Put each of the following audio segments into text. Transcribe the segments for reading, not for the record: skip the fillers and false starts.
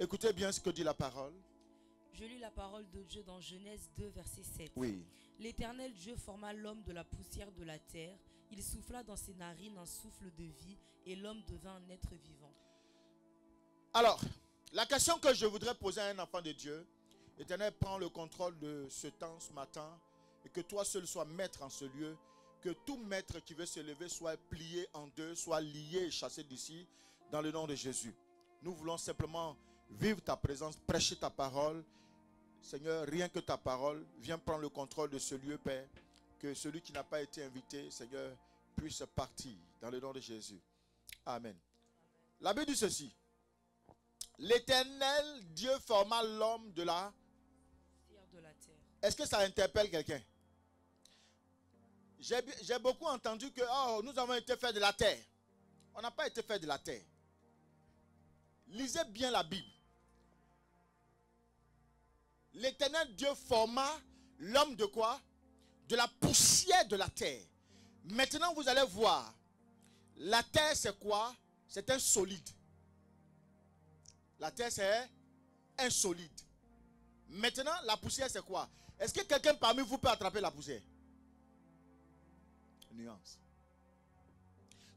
Écoutez bien ce que dit la parole. Je lis la parole de Dieu dans Genèse 2, verset 7. Oui. L'Éternel Dieu forma l'homme de la poussière de la terre. Il souffla dans ses narines un souffle de vie et l'homme devint un être vivant. Alors, la question que je voudrais poser à un enfant de Dieu, l'Éternel prend le contrôle de ce temps, ce matin, et que toi seul sois maître en ce lieu, que tout maître qui veut se lever soit plié en deux, soit lié et chassé d'ici, dans le nom de Jésus. Nous voulons simplement vivre ta présence, prêcher ta parole. Seigneur, rien que ta parole, viens prendre le contrôle de ce lieu, Père. Que celui qui n'a pas été invité, Seigneur, puisse partir dans le nom de Jésus. Amen. La Bible dit ceci. L'Éternel Dieu forma l'homme de la... de la terre. Est-ce que ça interpelle quelqu'un? J'ai beaucoup entendu que nous avons été faits de la terre. On n'a pas été faits de la terre. Lisez bien la Bible. L'Éternel Dieu forma l'homme de quoi? De la poussière de la terre. Maintenant, vous allez voir. La terre, c'est quoi? C'est un solide. La terre, c'est un solide. Maintenant, la poussière, c'est quoi? Est-ce que quelqu'un parmi vous peut attraper la poussière? Nuance.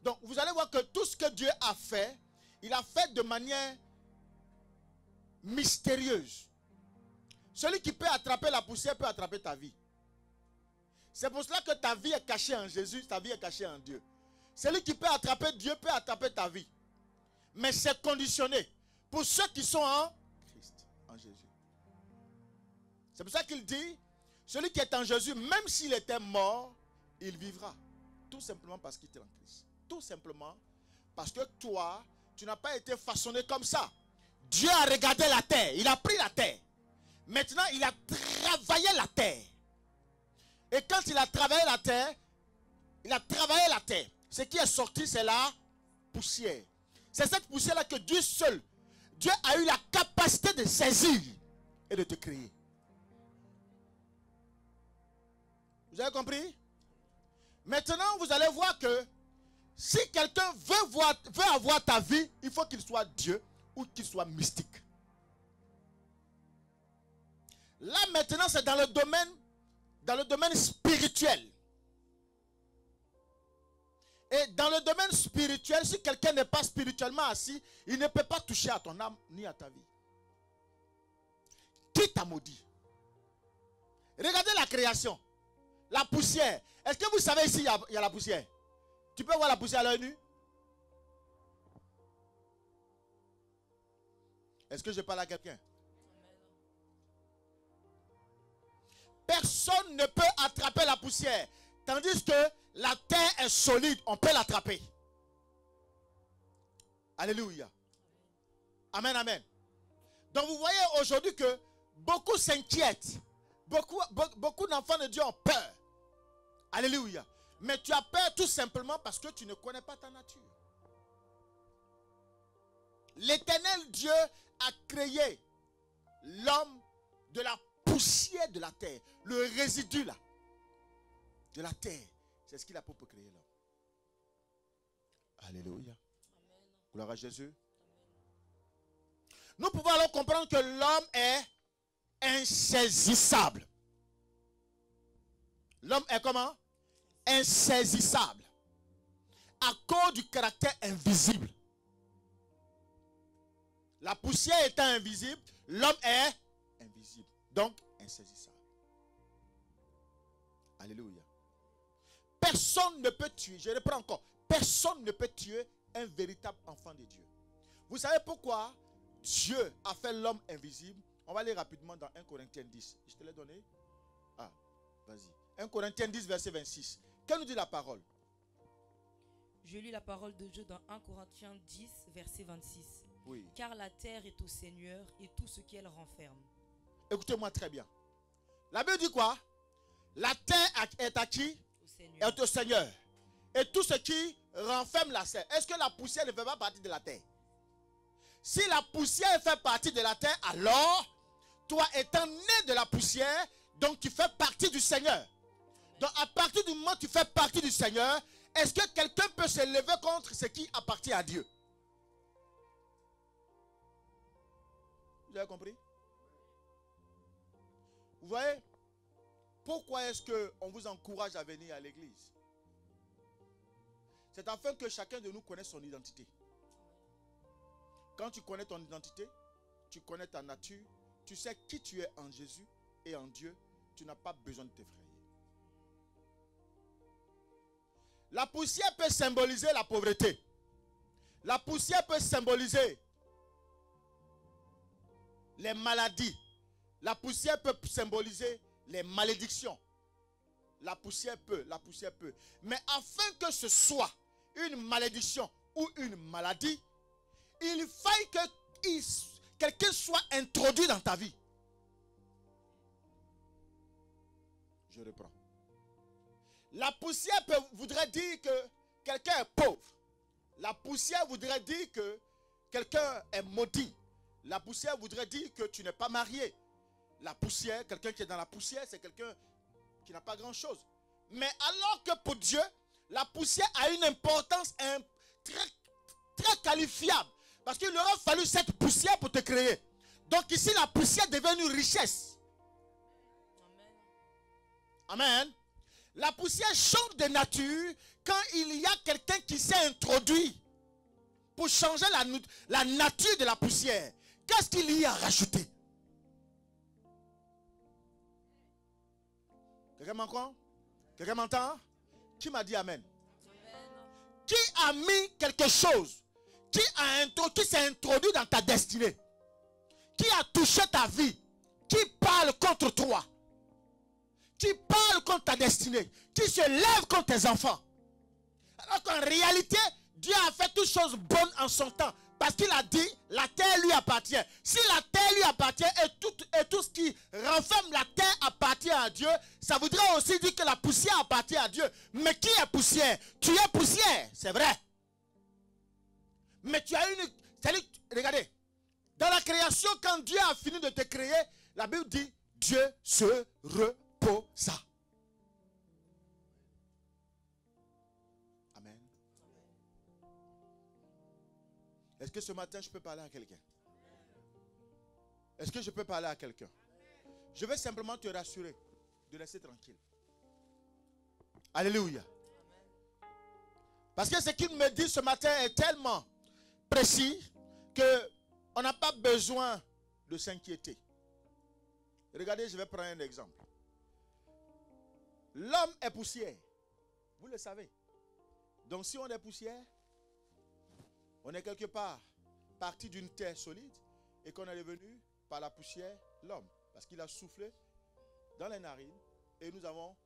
Donc, vous allez voir que tout ce que Dieu a fait, il a fait de manière mystérieuse. Celui qui peut attraper la poussière peut attraper ta vie. C'est pour cela que ta vie est cachée en Jésus, ta vie est cachée en Dieu. Celui qui peut attraper Dieu peut attraper ta vie. Mais c'est conditionné pour ceux qui sont en Christ, en Jésus. C'est pour ça qu'il dit, celui qui est en Jésus, même s'il était mort, il vivra. Tout simplement parce qu'il est en Christ. Tout simplement parce que toi, tu n'as pas été façonné comme ça. Dieu a regardé la terre, il a pris la terre. Maintenant, il a travaillé la terre. Et quand il a travaillé la terre, ce qui est sorti, c'est la poussière. C'est cette poussière-là que Dieu seul, Dieu a eu la capacité de saisir et de te créer. Vous avez compris? Maintenant, vous allez voir que si quelqu'un veut avoir ta vie, il faut qu'il soit Dieu ou qu'il soit mystique. Là maintenant, c'est dans le domaine spirituel. Et dans le domaine spirituel, si quelqu'un n'est pas spirituellement assis, il ne peut pas toucher à ton âme ni à ta vie. Qui t'a maudit? Regardez la création. La poussière. Est-ce que vous savez ici, il y a la poussière? Tu peux voir la poussière à l'œil nu? Est-ce que je parle à quelqu'un? Personne ne peut attraper la poussière. Tandis que la terre est solide, on peut l'attraper. Alléluia. Amen, amen. Donc vous voyez aujourd'hui que beaucoup s'inquiètent. Beaucoup d'enfants de Dieu ont peur. Alléluia. Mais tu as peur tout simplement parce que tu ne connais pas ta nature. L'Éternel Dieu a créé l'homme de la poussière de la terre. Le résidu là de la terre. C'est ce qu'il a pour créer l'homme. Alléluia. Amen. Gloire à Jésus. Nous pouvons alors comprendre que l'homme est insaisissable. L'homme est comment? Insaisissable. À cause du caractère invisible. La poussière étant invisible, l'homme est invisible. Donc, insaisissable. Alléluia. Personne ne peut tuer, je reprends encore, personne ne peut tuer un véritable enfant de Dieu. Vous savez pourquoi Dieu a fait l'homme invisible? On va aller rapidement dans 1 Corinthiens 10. Je te l'ai donné? Ah, vas-y. 1 Corinthiens 10, verset 26. Qu'est-ce que nous dit la parole? Je lis la parole de Dieu dans 1 Corinthiens 10, verset 26. Oui. Car la terre est au Seigneur et tout ce qu'elle renferme. Écoutez-moi très bien. La Bible dit quoi? La terre est à qui? Au Seigneur. Est au Seigneur. Et tout ce qui renferme la terre. Est-ce que la poussière ne fait pas partie de la terre? Si la poussière fait partie de la terre, alors, toi étant né de la poussière, donc tu fais partie du Seigneur. Donc à partir du moment où tu fais partie du Seigneur, est-ce que quelqu'un peut se lever contre ce qui appartient à Dieu? Vous avez compris? Vous voyez? Pourquoi est-ce qu'on vous encourage à venir à l'église? C'est afin que chacun de nous connaisse son identité. Quand tu connais ton identité, tu connais ta nature, tu sais qui tu es en Jésus et en Dieu, tu n'as pas besoin de t'effrayer. La poussière peut symboliser la pauvreté. La poussière peut symboliser les maladies. La poussière peut symboliser les malédictions. La poussière peut. Mais afin que ce soit une malédiction ou une maladie, il faille que quelqu'un soit introduit dans ta vie. Je reprends. La poussière voudrait dire que quelqu'un est pauvre. La poussière voudrait dire que quelqu'un est maudit. La poussière voudrait dire que tu n'es pas marié. La poussière, quelqu'un qui est dans la poussière, c'est quelqu'un qui n'a pas grand-chose. Mais alors que pour Dieu, la poussière a une importance très qualifiable. Parce qu'il aurait fallu cette poussière pour te créer. Donc ici, la poussière devient une richesse. Amen. La poussière change de nature quand il y a quelqu'un qui s'est introduit pour changer la nature de la poussière. Qu'est-ce qu'il y a à rajouter? Quelqu'un m'entend? Quelqu'un m'entend? Qui m'a dit amen? Qui a mis quelque chose? Qui s'est introduit dans ta destinée? Qui a touché ta vie? Qui parle contre toi? Qui parle contre ta destinée? Qui se lève contre tes enfants? Alors qu'en réalité, Dieu a fait toutes choses bonnes en son temps. Parce qu'il a dit, la terre lui appartient. Si la terre lui appartient et tout ce qui renferme la terre appartient à Dieu, ça voudrait aussi dire que la poussière appartient à Dieu. Mais qui est poussière? Tu es poussière, c'est vrai. Mais tu as une... Regardez, dans la création, quand Dieu a fini de te créer, la Bible dit, Dieu se reposa. Amen. Est-ce que ce matin, je peux parler à quelqu'un? Est-ce que je peux parler à quelqu'un? Je vais simplement te rassurer, de laisser tranquille. Alléluia. Parce que ce qu'il me dit ce matin est tellement précis qu'on n'a pas besoin de s'inquiéter. Regardez, je vais prendre un exemple. L'homme est poussière. Vous le savez. Donc si on est poussière, on est quelque part parti d'une terre solide et qu'on est devenu par la poussière l'homme. Parce qu'il a soufflé dans les narines et nous avons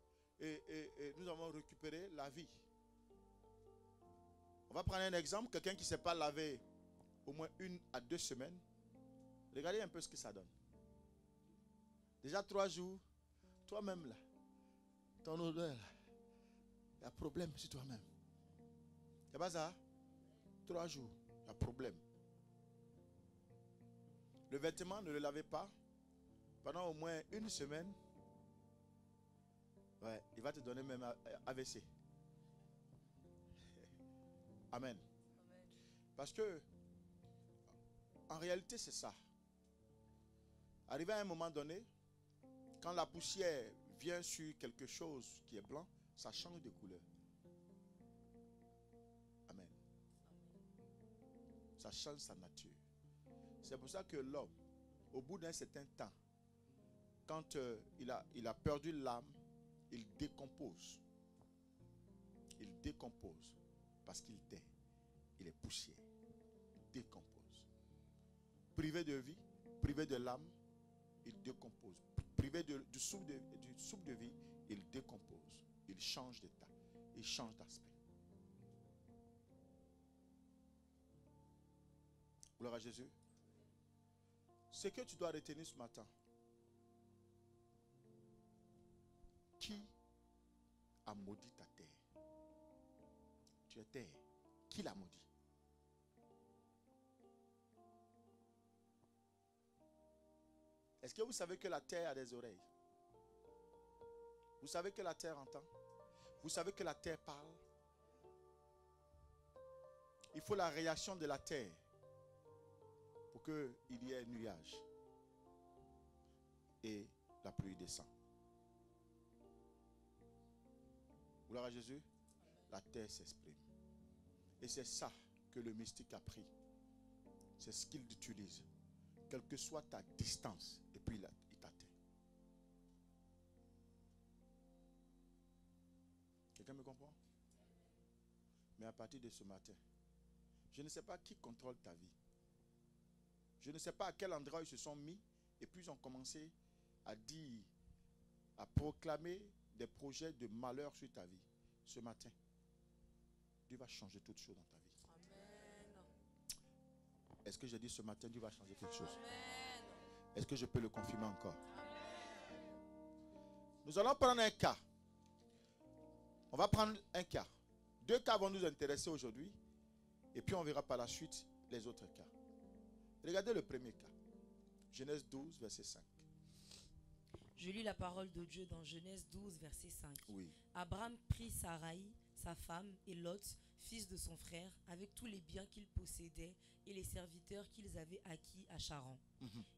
récupéré la vie. On va prendre un exemple. Quelqu'un qui ne s'est pas lavé au moins 1 à 2 semaines. Regardez un peu ce que ça donne. Déjà 3 jours, toi-même là, ton odeur là, il y a problème sur toi-même. C'est pas ça? 3 jours, il y a problème. Le vêtement, ne le lavez pas pendant au moins 1 semaine. Ouais, il va te donner même AVC. Amen. Parce que, en réalité, c'est ça. Arrivé à un moment donné, quand la poussière vient sur quelque chose qui est blanc, ça change de couleur. Amen. Ça change sa nature. C'est pour ça que l'homme, au bout d'un certain temps, quand il a perdu l'âme, il décompose. Il décompose. Parce qu'il est poussière. Il décompose. Privé de vie, privé de l'âme, il décompose. Privé du souffle de vie, il décompose. Il change d'état. Il change d'aspect. Gloire à Jésus. Ce que tu dois retenir ce matin. Qui a maudit ta terre? Tu es terre. Qui l'a maudit? Est-ce que vous savez que la terre a des oreilles? Vous savez que la terre entend? Vous savez que la terre parle? Il faut la réaction de la terre pour qu'il y ait un nuage. et la pluie descend. Gloire à Jésus. La terre s'exprime. Et c'est ça que le mystique a pris. C'est ce qu'il utilise. Quelle que soit ta distance, et puis il t'atteint. Quelqu'un me comprend? Mais à partir de ce matin, je ne sais pas qui contrôle ta vie. Je ne sais pas à quel endroit ils se sont mis, et puis ils ont commencé à dire, à proclamer des projets de malheur sur ta vie. Ce matin, Dieu va changer toutes choses dans ta vie. Amen. Est-ce que j'ai dit ce matin, Dieu va changer toutes choses? Amen. Est-ce que je peux le confirmer encore? Nous allons prendre un cas. On va prendre un cas. 2 cas vont nous intéresser aujourd'hui. Et puis on verra par la suite les autres cas. Regardez le premier cas. Genèse 12, verset 5. Je lis la parole de Dieu dans Genèse 12, verset 5. Oui. Abraham prit Sarai, sa femme, et Lot, fils de son frère, avec tous les biens qu'ils possédaient et les serviteurs qu'ils avaient acquis à Charan.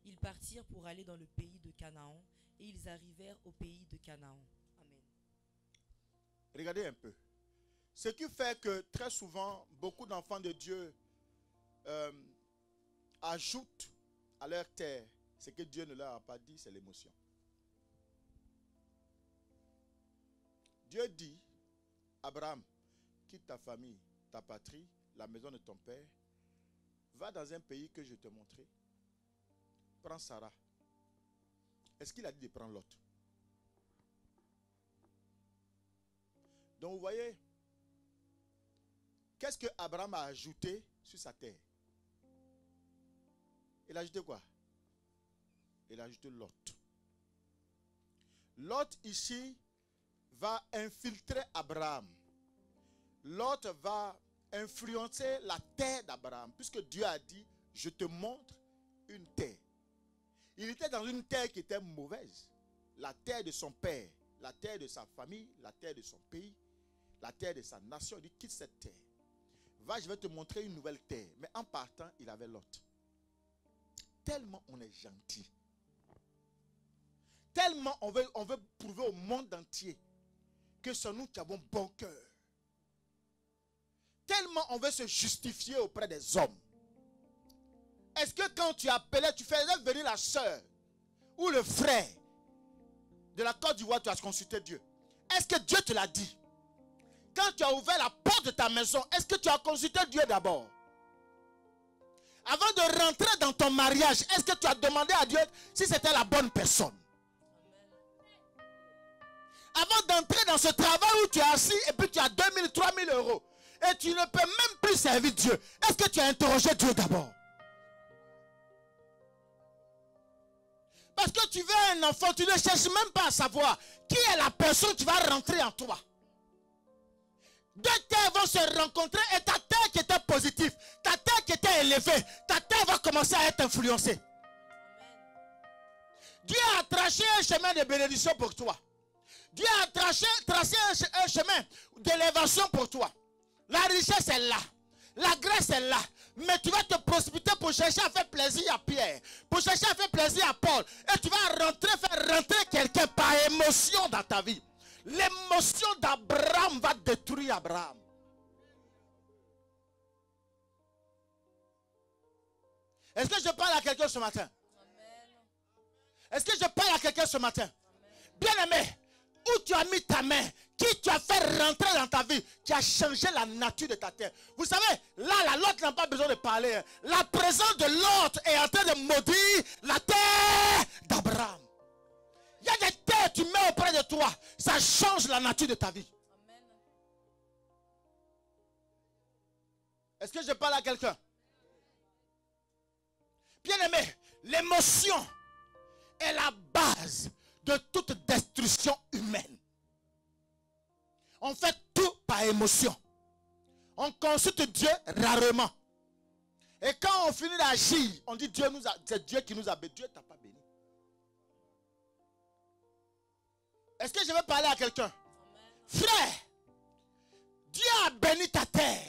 Ils partirent pour aller dans le pays de Canaan, et ils arrivèrent au pays de Canaan. Amen. Regardez un peu. Ce qui fait que très souvent, beaucoup d'enfants de Dieu ajoutent à leur terre ce que Dieu ne leur a pas dit, c'est l'émotion. Dieu dit, Abraham, quitte ta famille, ta patrie, la maison de ton père, va dans un pays que je te montrerai. Prends Sarah. Est-ce qu'il a dit de prendre l'autre? Donc vous voyez, qu'est-ce que Abraham a ajouté sur sa terre? Il a ajouté quoi? Il a ajouté Lot. Lot ici va infiltrer Abraham. Lot va influencer la terre d'Abraham, puisque Dieu a dit, je te montre une terre. Il était dans une terre qui était mauvaise. La terre de son père, la terre de sa famille, la terre de son pays, la terre de sa nation. Il dit, quitte cette terre. Va, je vais te montrer une nouvelle terre. Mais en partant, il avait Lot. Tellement on est gentil. Tellement on veut prouver au monde entier que c'est nous qui avons bon cœur. Tellement on veut se justifier auprès des hommes. Est-ce que quand tu appelais, tu faisais venir la soeur ou le frère de la Côte d'Ivoire, tu as consulté Dieu? Est-ce que Dieu te l'a dit? Quand tu as ouvert la porte de ta maison, est-ce que tu as consulté Dieu d'abord? Avant de rentrer dans ton mariage, est-ce que tu as demandé à Dieu si c'était la bonne personne? Avant d'entrer dans ce travail où tu es assis et puis tu as 2000, 3000 euros et tu ne peux même plus servir Dieu, est-ce que tu as interrogé Dieu d'abord? Parce que tu veux un enfant, tu ne cherches même pas à savoir qui est la personne qui va rentrer en toi. 2 terres vont se rencontrer et ta terre qui était positive, ta terre qui était élevée, ta terre va commencer à être influencée. Dieu a tracé un chemin de bénédiction pour toi. Dieu a tracé un chemin d'élévation pour toi. La richesse est là. La grâce est là. Mais tu vas te précipiter pour chercher à faire plaisir à Pierre. Pour chercher à faire plaisir à Paul. Et tu vas faire rentrer quelqu'un par émotion dans ta vie. L'émotion d'Abraham va détruire Abraham. Est-ce que je parle à quelqu'un ce matin? Est-ce que je parle à quelqu'un ce matin? Bien-aimé, où tu as mis ta main, qui tu as fait rentrer dans ta vie, qui a changé la nature de ta terre. Vous savez, là, l'autre n'a pas besoin de parler. La présence de l'autre est en train de maudire la terre d'Abraham. Il y a des terres que tu mets auprès de toi, ça change la nature de ta vie. Amen. Est-ce que je parle à quelqu'un? Bien-aimé, l'émotion est la base de toute destruction humaine. On fait tout par émotion. On consulte Dieu rarement. Et quand on finit d'agir, on dit c'est Dieu qui nous a béni. Dieu t'a pas béni. Est-ce que je vais parler à quelqu'un? Frère, Dieu a béni ta terre.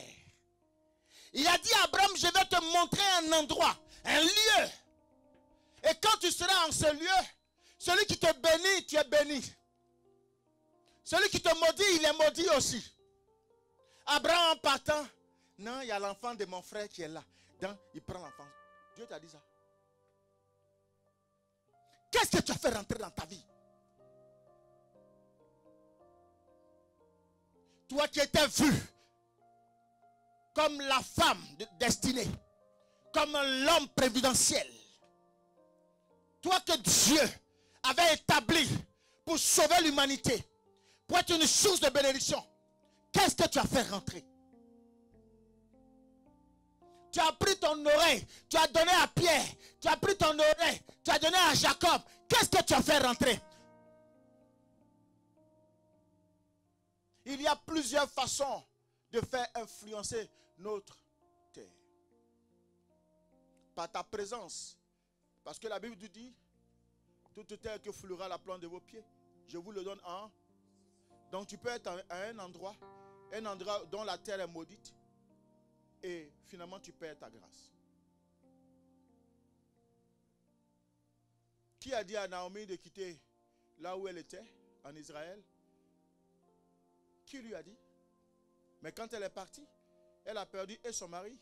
Il a dit à Abraham, je vais te montrer un endroit, un lieu. Et quand tu seras en ce lieu, Celui qui te bénit, tu es béni. Celui qui te maudit, il est maudit aussi. Abraham en partant, non, il y a l'enfant de mon frère qui est là. Donc, il prend l'enfant. Dieu t'a dit ça. Qu'est-ce que tu as fait rentrer dans ta vie? Toi qui étais vu comme la femme destinée, comme l'homme prévidentiel. Toi que Dieu avait établi pour sauver l'humanité, pour être une source de bénédiction. Qu'est-ce que tu as fait rentrer? Tu as pris ton oreille, tu as donné à Pierre, tu as pris ton oreille, tu as donné à Jacob. Qu'est-ce que tu as fait rentrer? Il y a plusieurs façons de faire influencer notre terre. Par ta présence. Parce que la Bible nous dit, toute terre que foulera la plante de vos pieds, je vous le donne en. Donc tu peux être à un endroit dont la terre est maudite, et finalement tu perds ta grâce. Qui a dit à Naomi de quitter là où elle était, en Israël? Qui lui a dit? Mais quand elle est partie, elle a perdu et son mari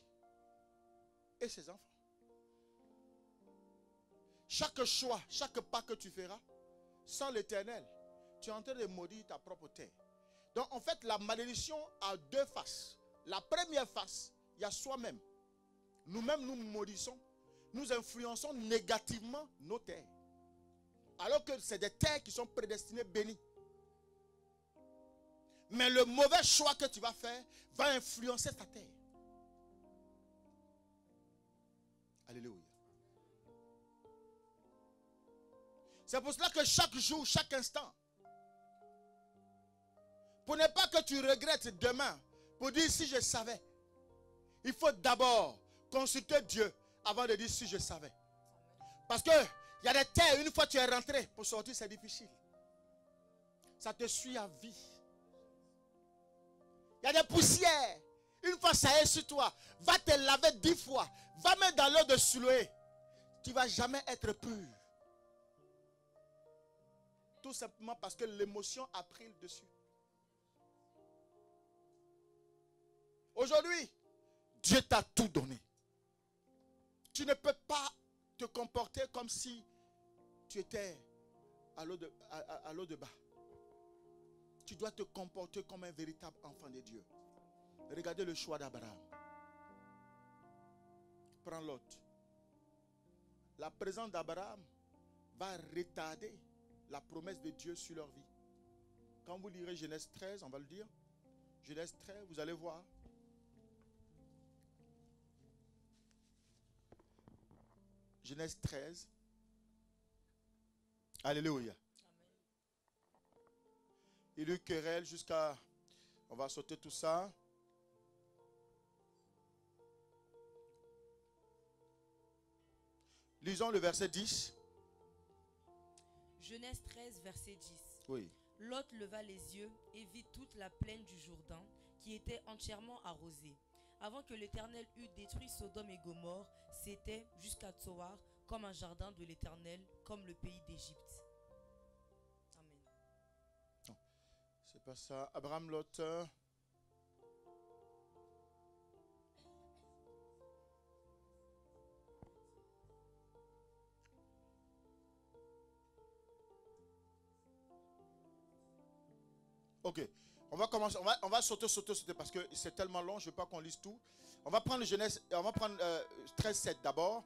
et ses enfants. Chaque choix, chaque pas que tu feras, sans l'Éternel, tu es en train de maudire ta propre terre. Donc en fait, la malédiction a deux faces. La première face, il y a soi-même. Nous-mêmes, nous maudissons, nous influençons négativement nos terres. Alors que c'est des terres qui sont prédestinées bénies. Mais le mauvais choix que tu vas faire va influencer ta terre. Alléluia. C'est pour cela que chaque jour, chaque instant, pour ne pas que tu regrettes demain, pour dire si je savais, il faut d'abord consulter Dieu avant de dire si je savais. Parce que il y a des terres, une fois que tu es rentré, pour sortir c'est difficile. Ça te suit à vie. Il y a des poussières. Une fois ça est sur toi, va te laver 10 fois. Va mettre dans l'eau de Siloé. Tu ne vas jamais être pur. Tout simplement parce que l'émotion a pris le dessus. Aujourd'hui, Dieu t'a tout donné. Tu ne peux pas te comporter comme si tu étais à l'eau de bas. Tu dois te comporter comme un véritable enfant de Dieu. Regardez le choix d'Abraham. Prends Lot. La présence d'Abraham va retarder la promesse de Dieu sur leur vie. Quand vous lirez Genèse 13, on va le dire. Genèse 13, vous allez voir. Genèse 13. Alléluia. Il y eut querelle jusqu'à... On va sauter tout ça. Lisons le verset 10. Genèse 13, verset 10. Oui. Lot leva les yeux et vit toute la plaine du Jourdain qui était entièrement arrosée. Avant que l'Éternel eût détruit Sodome et Gomorrhe, c'était jusqu'à Tsoar comme un jardin de l'Éternel, comme le pays d'Égypte. Amen. Non, c'est pas ça. Abraham, Lot. Ok, on va commencer, on va sauter parce que c'est tellement long, je ne veux pas qu'on lise tout. On va prendre Genèse, on va prendre 13:7 d'abord.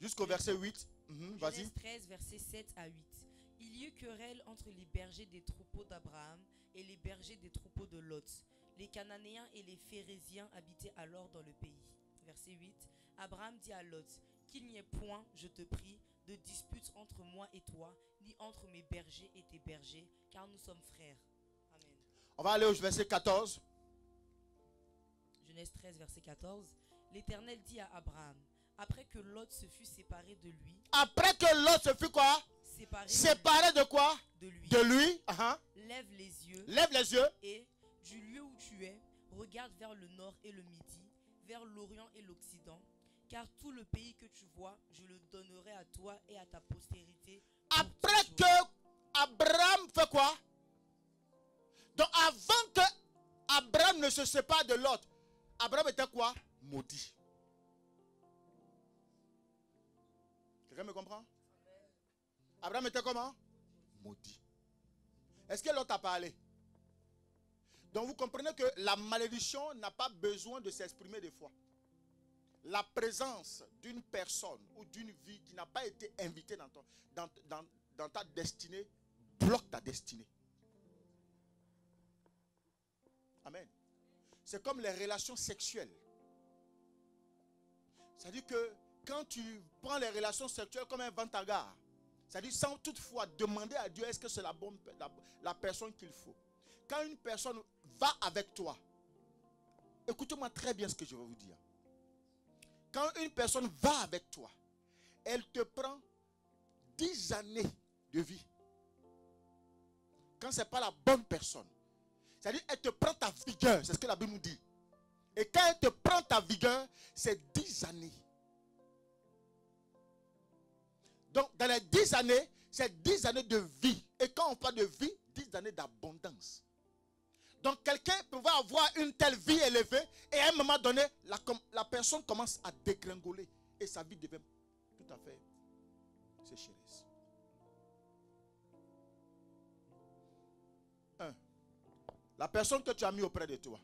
Jusqu'au verset 8. Vas-y. Genèse 13, verset 7 à 8. Il y eut querelle entre les bergers des troupeaux d'Abraham et les bergers des troupeaux de Lot. Les Cananéens et les Phérésiens habitaient alors dans le pays. Verset 8. Abraham dit à Lot, qu'il n'y ait point, je te prie, de dispute entre moi et toi, ni entre mes bergers et tes bergers, car nous sommes frères. Amen. On va aller au verset 14. Genèse 13, verset 14. L'Éternel dit à Abraham, après que Lot se fut séparé de lui. Après que Lot se fut quoi? Séparé de quoi? De lui. De lui. Lève les yeux. Lève les yeux. Et du lieu où tu es, regarde vers le nord et le midi, vers l'orient et l'occident, car tout le pays que tu vois, je le donnerai à toi et à ta postérité. Après que Abraham fait quoi? Donc avant que Abraham ne se sépare de Lot, Abraham était quoi? Maudit. Quelqu'un me comprend? Abraham était comment? Maudit. Est-ce que Lot a parlé? Donc vous comprenez que la malédiction n'a pas besoin de s'exprimer des fois. La présence d'une personne ou d'une vie qui n'a pas été invitée dans ta destinée bloque ta destinée. Amen. C'est comme les relations sexuelles. C'est-à-dire que quand tu prends les relations sexuelles comme un vent-à-gare, c'est-à-dire sans toutefois demander à Dieu est-ce que c'est la personne qu'il faut. Quand une personne va avec toi, écoutez-moi très bien ce que je vais vous dire. Quand une personne va avec toi, elle te prend 10 années de vie. Quand ce n'est pas la bonne personne. C'est-à-dire elle te prend ta vigueur, c'est ce que la Bible nous dit. Et quand elle te prend ta vigueur, c'est 10 années. Donc dans les 10 années, c'est 10 années de vie. Et quand on parle de vie, 10 années d'abondance. Donc quelqu'un peut avoir une telle vie élevée et à un moment donné, la personne commence à dégringoler et sa vie devient tout à fait sécheresse. 1. La personne que tu as mis auprès de toi.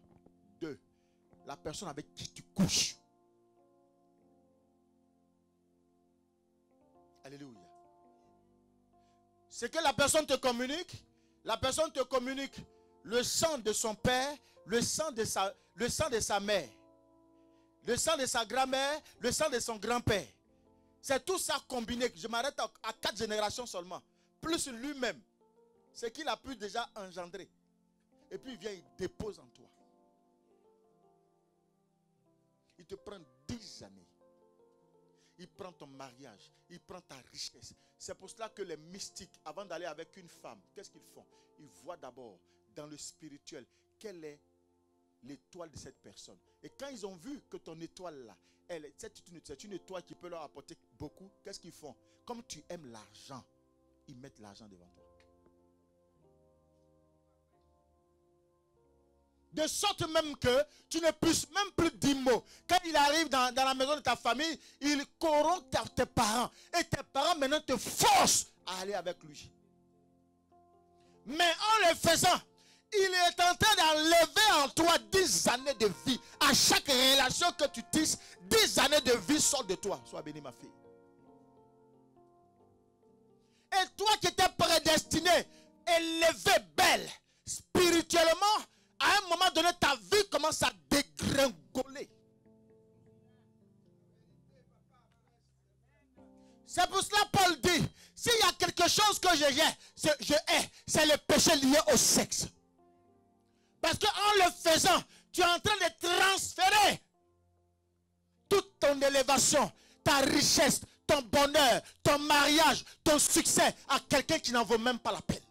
2. La personne avec qui tu couches. Alléluia. C'est que la personne te communique. La personne te communique le sang de son père, le sang de sa mère, le sang de sa grand-mère, le sang de son grand-père. C'est tout ça combiné. Je m'arrête à 4 générations seulement. Plus lui-même. Ce qu'il a pu déjà engendrer. Et puis il vient, il dépose en toi. Il te prend 10 années. Il prend ton mariage. Il prend ta richesse. C'est pour cela que les mystiques, avant d'aller avec une femme, qu'est-ce qu'ils font? Ils voient d'abord dans le spirituel quelle est l'étoile de cette personne. Et quand ils ont vu que ton étoile là, c'est une étoile qui peut leur apporter beaucoup, qu'est-ce qu'ils font? Comme tu aimes l'argent, ils mettent l'argent devant toi. De sorte même que tu ne puisses même plus dire mot. Quand il arrive dans la maison de ta famille, il corrompt tes parents. Et tes parents maintenant te forcent à aller avec lui. Mais en le faisant, il est en train d'enlever en toi 10 années de vie. À chaque relation que tu tisses, 10 années de vie sortent de toi. Sois bénie ma fille. Et toi qui étais prédestiné, élevé, belle, spirituellement, à un moment donné, ta vie commence à dégringoler. C'est pour cela Paul dit, s'il y a quelque chose que je hais, c'est le péché lié au sexe. Parce qu'en le faisant, tu es en train de transférer toute ton élévation, ta richesse, ton bonheur, ton mariage, ton succès à quelqu'un qui n'en vaut même pas la peine.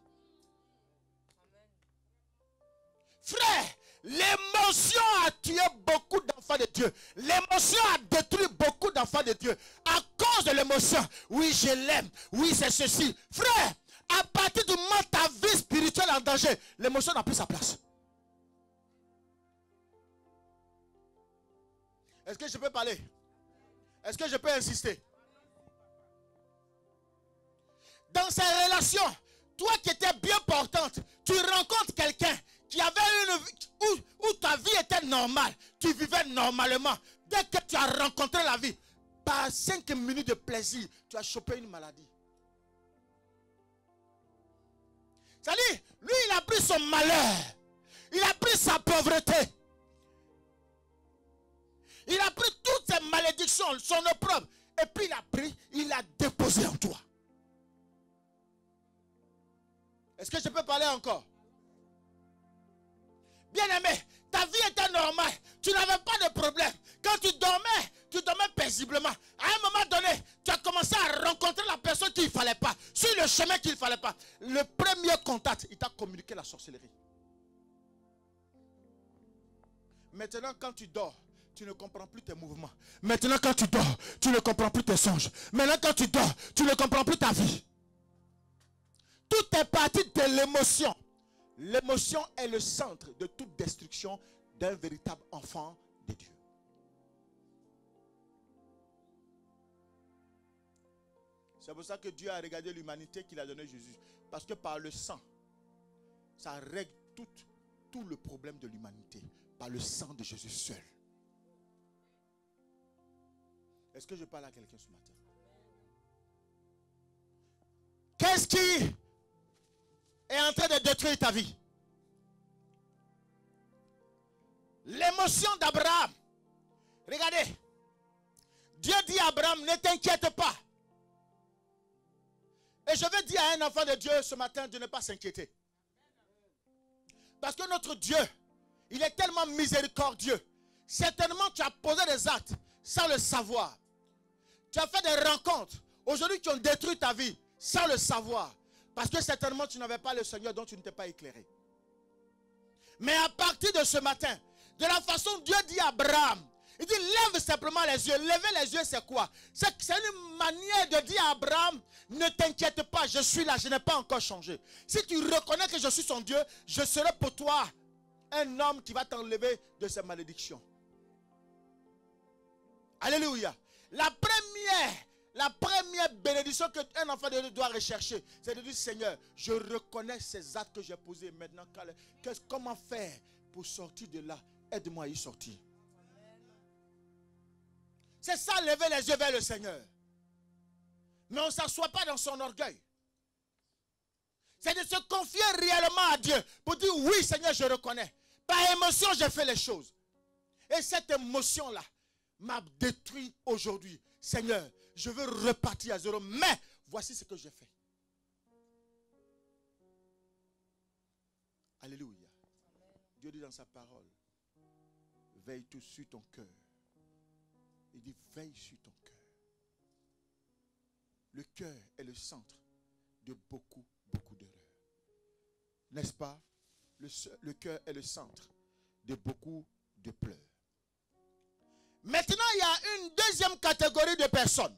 Frère, l'émotion a tué beaucoup d'enfants de Dieu. L'émotion a détruit beaucoup d'enfants de Dieu. À cause de l'émotion, oui je l'aime, oui c'est ceci. Frère, à partir du moment où ta vie spirituelle est en danger, l'émotion n'a plus sa place. Est-ce que je peux parler? Est-ce que je peux insister? Dans ces relations, toi qui étais bien portante, tu rencontres quelqu'un qui avait où ta vie était normale, tu vivais normalement. Dès que tu as rencontré la vie, par 5 minutes de plaisir, tu as chopé une maladie. C'est-à-dire, lui il a pris son malheur, il a pris sa pauvreté, il a pris toutes ses malédictions, son opprobre, et puis il a déposé en toi. Est-ce que je peux parler encore? Bien-aimé, ta vie était normale. Tu n'avais pas de problème. Quand tu dormais paisiblement. À un moment donné, tu as commencé à rencontrer la personne qu'il ne fallait pas. Sur le chemin qu'il ne fallait pas. Le premier contact, il t'a communiqué la sorcellerie. Maintenant, quand tu dors, tu ne comprends plus tes mouvements. Maintenant, quand tu dors, tu ne comprends plus tes songes. Maintenant, quand tu dors, tu ne comprends plus ta vie. Tout est parti de l'émotion. L'émotion est le centre de toute destruction d'un véritable enfant de Dieu. C'est pour ça que Dieu a regardé l'humanité qu'il a donné Jésus. Parce que par le sang, ça règle tout le problème de l'humanité. Par le sang de Jésus seul. Est-ce que je parle à quelqu'un ce matin? Qu'est-ce qui est en train de détruire ta vie? L'émotion d'Abraham. Regardez. Dieu dit à Abraham, ne t'inquiète pas. Et je veux dire à un enfant de Dieu ce matin de ne pas s'inquiéter. Parce que notre Dieu, il est tellement miséricordieux. Certainement tu as posé des actes sans le savoir. Tu as fait des rencontres aujourd'hui qui ont détruit ta vie sans le savoir. Parce que certainement tu n'avais pas le Seigneur dont tu ne t'es pas éclairé. Mais à partir de ce matin, de la façon dont Dieu dit à Abraham, il dit lève simplement les yeux. Lever les yeux c'est quoi? C'est une manière de dire à Abraham, ne t'inquiète pas, je suis là, je n'ai pas encore changé. Si tu reconnais que je suis son Dieu, je serai pour toi un homme qui va t'enlever de ces malédictions. Alléluia. La première bénédiction qu'un enfant de Dieu doit rechercher, c'est de dire Seigneur, je reconnais ces actes que j'ai posés maintenant. Comment faire pour sortir de là? Aide-moi à y sortir. C'est ça, lever les yeux vers le Seigneur. Mais on ne s'assoit pas dans son orgueil. C'est de se confier réellement à Dieu pour dire oui Seigneur, je reconnais. Par émotion, j'ai fait les choses. Et cette émotion-là m'a détruit aujourd'hui. Seigneur, je veux repartir à zéro, mais voici ce que j'ai fait. Alléluia. Dieu dit dans sa parole, veille tout sur ton cœur. Il dit, veille sur ton cœur. Le cœur est le centre de beaucoup d'erreurs. N'est-ce pas? Le cœur est le centre de beaucoup de pleurs. Maintenant, il y a une deuxième catégorie de personnes.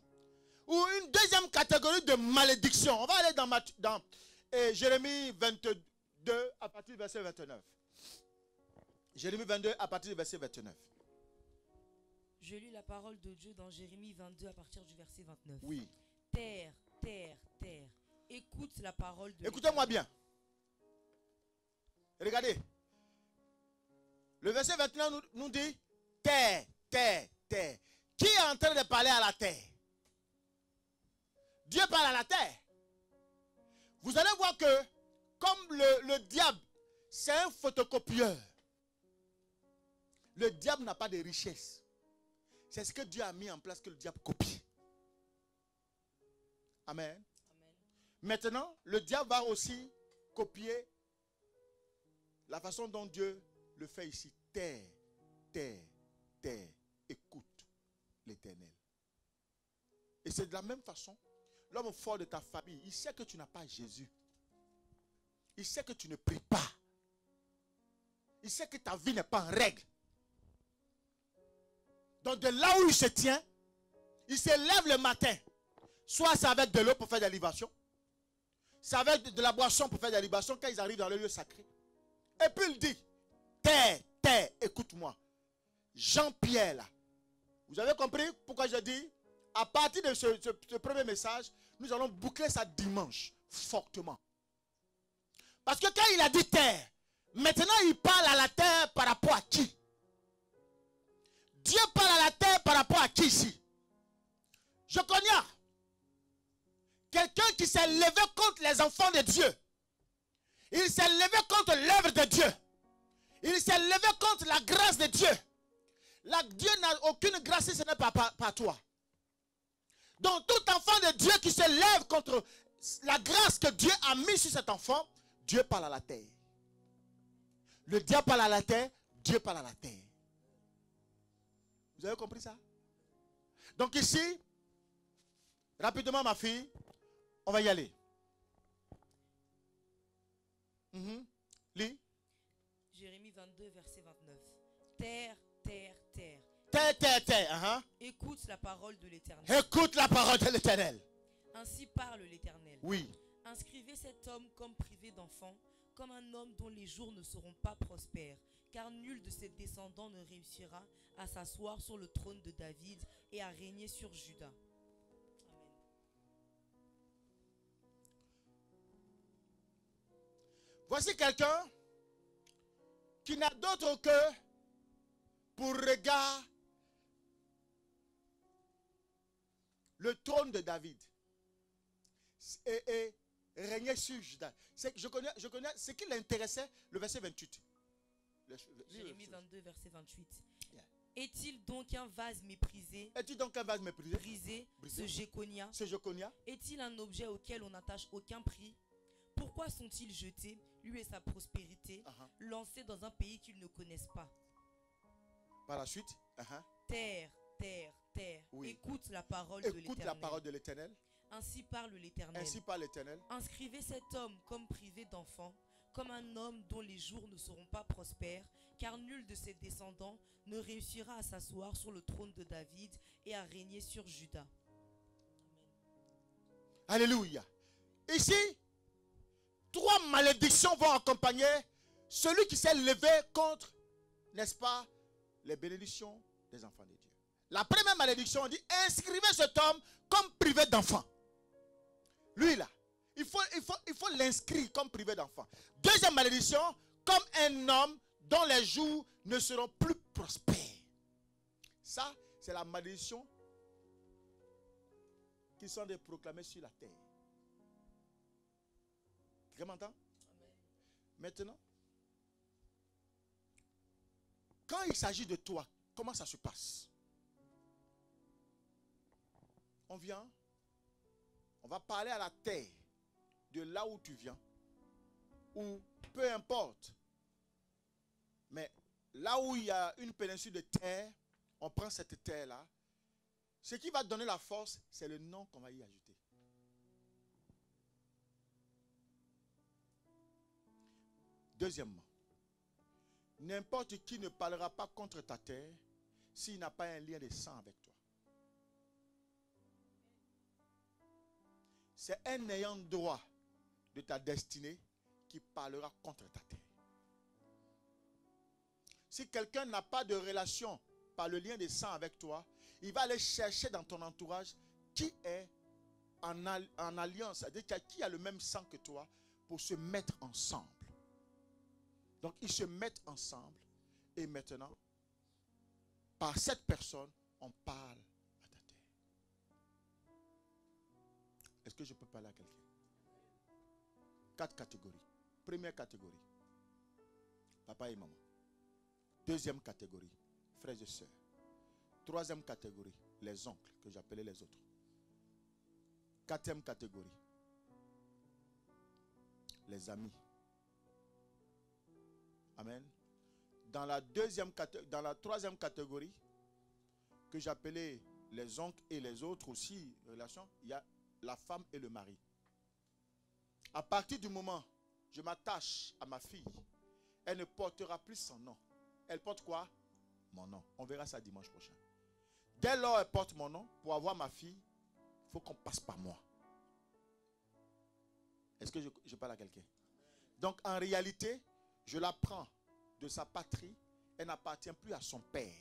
Ou une deuxième catégorie de malédictions. On va aller dans Jérémie 22 à partir du verset 29. Jérémie 22 à partir du verset 29. Je lis la parole de Dieu dans Jérémie 22 à partir du verset 29. Oui. Terre, terre, terre, écoute la parole de Dieu. Écoutez-moi bien. Regardez. Le verset 29 nous dit terre, terre, terre. Qui est en train de parler à la terre? Dieu parle à la terre. Vous allez voir que comme le diable, c'est un photocopieur. Le diable n'a pas de richesse. C'est ce que Dieu a mis en place que le diable copie. Amen. Amen. Maintenant, le diable va aussi copier la façon dont Dieu le fait ici. Terre, terre, terre, écoute l'Éternel. Et c'est de la même façon, l'homme fort de ta famille, il sait que tu n'as pas Jésus. Il sait que tu ne pries pas. Il sait que ta vie n'est pas en règle. Donc de là où il se tient, il se lève le matin. Soit c'est avec de l'eau pour faire des libations. C'est avec de la boisson pour faire des libations quand ils arrivent dans le lieu sacré. Et puis il dit, terre, terre, écoute-moi. Jean-Pierre là. Vous avez compris pourquoi je dis, à partir de ce premier message, nous allons boucler ça dimanche, fortement. Parce que quand il a dit terre, maintenant il parle à la terre par rapport à qui? Dieu parle à la terre par rapport à qui ici? Je connais quelqu'un qui s'est levé contre les enfants de Dieu. Il s'est levé contre l'œuvre de Dieu. Il s'est levé contre la grâce de Dieu. Dieu n'a aucune grâce si ce n'est pas par toi. Donc tout enfant de Dieu qui se lève contre la grâce que Dieu a mise sur cet enfant, Dieu parle à la terre. Le diable parle à la terre, Dieu parle à la terre. Vous avez compris ça? Donc ici, rapidement ma fille, on va y aller. Lis. Jérémie 22, verset 29. Terre, terre, terre. Écoute la parole de l'Éternel. Écoute la parole de l'Éternel. Ainsi parle l'Éternel. Oui. Inscrivez cet homme comme privé d'enfant, comme un homme dont les jours ne seront pas prospères, car nul de ses descendants ne réussira à s'asseoir sur le trône de David et à régner sur Juda. Amen. Voici quelqu'un qui n'a d'autre que pour regard le trône de David et régner sur Juda. Je connais ce qui l'intéressait, le verset 28. Jérémie 22, verset 28. Yeah. Est-il donc un vase méprisé, Es-tu donc un vase méprisé? brisé, Brisé. ce Jéconia? Ce Jéconia? Est-il un objet auquel on n'attache aucun prix? Pourquoi sont-ils jetés, lui et sa prospérité, lancés dans un pays qu'ils ne connaissent pas? Par la suite, Terre, terre, terre, oui. Écoute la parole de écoute l'Éternel. la parole de l'Éternel. Ainsi parle l'Éternel. Ainsi parle l'Éternel. Inscrivez cet homme comme privé d'enfant, comme un homme dont les jours ne seront pas prospères, car nul de ses descendants ne réussira à s'asseoir sur le trône de David et à régner sur Juda. Amen. Alléluia. Ici, 3 malédictions vont accompagner celui qui s'est levé contre, n'est-ce pas, les bénédictions des enfants de Dieu. La première malédiction, on dit, inscrivez cet homme comme privé d'enfant. Lui là, il faut l'inscrire comme privé d'enfant. Deuxième malédiction, comme un homme dont les jours ne seront plus prospères. Ça, c'est la malédiction qui sont proclamées sur la terre. Tu m'entends? Maintenant, quand il s'agit de toi, comment ça se passe? On vient, on va parler à la terre de là où tu viens, ou peu importe. Mais là où il y a une péninsule de terre, on prend cette terre-là. Ce qui va donner la force, c'est le nom qu'on va y ajouter. Deuxièmement, n'importe qui ne parlera pas contre ta terre s'il n'a pas un lien de sang avec toi. C'est un ayant droit de ta destinée qui parlera contre ta terre. Si quelqu'un n'a pas de relation par le lien de sang avec toi, il va aller chercher dans ton entourage qui est en alliance, c'est-à-dire qui a le même sang que toi, pour se mettre ensemble. Donc ils se mettent ensemble et maintenant, par cette personne, on parle à ta terre. Est-ce que je peux parler à quelqu'un? 4 catégories. Première catégorie, papa et maman. Deuxième catégorie, frères et sœurs. Troisième catégorie, les oncles, que j'appelais les autres. Quatrième catégorie, les amis. Amen. Dans la troisième catégorie, que j'appelais les oncles et les autres aussi, relations, il y a la femme et le mari. À partir du moment où je m'attache à ma fille, elle ne portera plus son nom. Elle porte quoi? Mon nom. On verra ça dimanche prochain. Dès lors elle porte mon nom, pour avoir ma fille, il faut qu'on passe par moi. Est-ce que je parle à quelqu'un? Donc en réalité, je la prends de sa patrie, elle n'appartient plus à son père.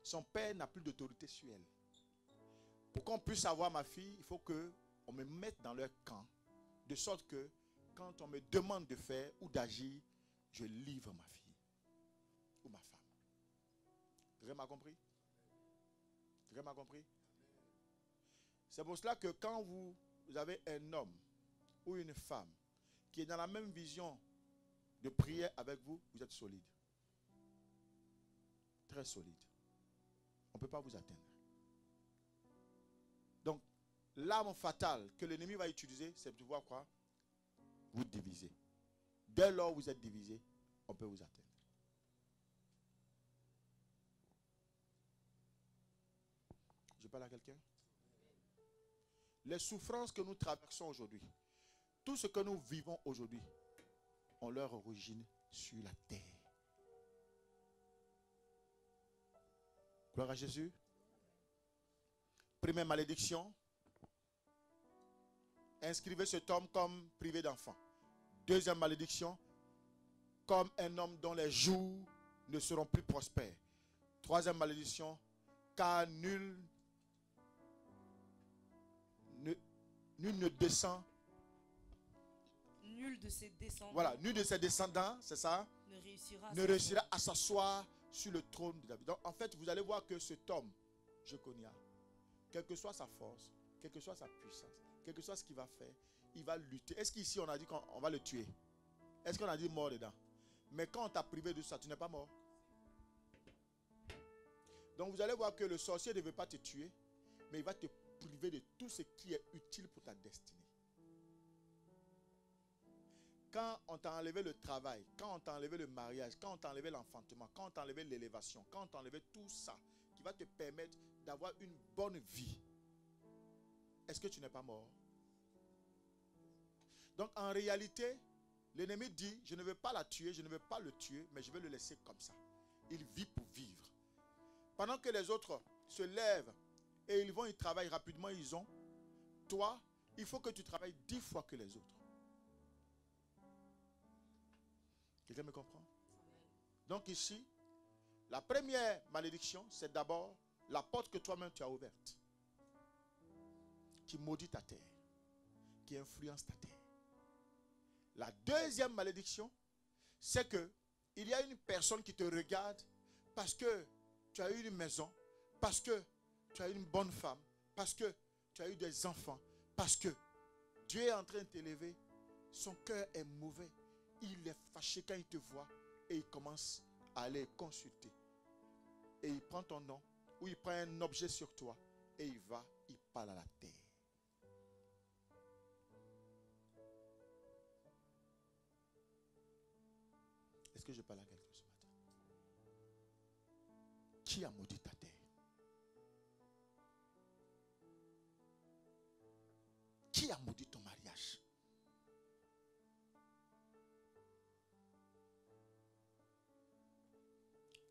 Son père n'a plus d'autorité sur elle. Pour qu'on puisse avoir ma fille, il faut qu'on me mette dans leur camp, de sorte que quand on me demande de faire ou d'agir, je livre ma fille ou ma femme. Quelqu'un m'a compris? Quelqu'un m'a compris? C'est pour cela que quand vous avez un homme ou une femme qui est dans la même vision de prière avec vous, vous êtes solide. Très solide. On ne peut pas vous atteindre. Donc, l'arme fatale que l'ennemi va utiliser, c'est de pouvoir quoi? Vous diviser. Dès lors où vous êtes divisé, on peut vous atteindre. Je parle à quelqu'un? Les souffrances que nous traversons aujourd'hui, tout ce que nous vivons aujourd'hui, ont leur origine sur la terre. Gloire à Jésus. Première malédiction. Inscrivez cet homme comme privé d'enfant. Deuxième malédiction. Comme un homme dont les jours ne seront plus prospères. Troisième malédiction. Car nul ne descend. Nul de ses descendants. Voilà, nul de ses descendants, c'est ça, ne réussira à s'asseoir sur le trône de David. Donc en fait, vous allez voir que cet homme, Jeconia, quelle que soit sa force, quelle que soit sa puissance, quel que soit ce qu'il va faire, il va lutter. Est-ce qu'ici on a dit qu'on va le tuer? Est-ce qu'on a dit mort dedans? Mais quand on t'a privé de ça, tu n'es pas mort. Donc vous allez voir que le sorcier ne veut pas te tuer, mais il va te priver de tout ce qui est utile pour ta destinée. Quand on t'a enlevé le travail, quand on t'a enlevé le mariage, quand on t'a enlevé l'enfantement, quand on t'a enlevé l'élévation, quand on t'a enlevé tout ça qui va te permettre d'avoir une bonne vie, est-ce que tu n'es pas mort? Donc en réalité, l'ennemi dit, je ne veux pas la tuer, je ne veux pas le tuer, mais je vais le laisser comme ça. Il vit pour vivre. Pendant que les autres se lèvent et ils vont, ils travaillent rapidement, ils ont. Toi, il faut que tu travailles 10 fois que les autres. Quelqu'un me comprend? Donc ici, la première malédiction, c'est d'abord la porte que toi-même tu as ouverte, qui maudit ta terre, qui influence ta terre. La deuxième malédiction, c'est que il y a une personne qui te regarde parce que tu as eu une maison, parce que tu as une bonne femme, parce que tu as eu des enfants, parce que Dieu est en train de t'élever, son cœur est mauvais. Il est fâché quand il te voit et il commence à aller consulter. Et il prend ton nom ou il prend un objet sur toi et il va, il parle à la terre. Est-ce que je parle à quelqu'un ce matin? Qui a maudit ta terre? Qui a maudit ton mariage?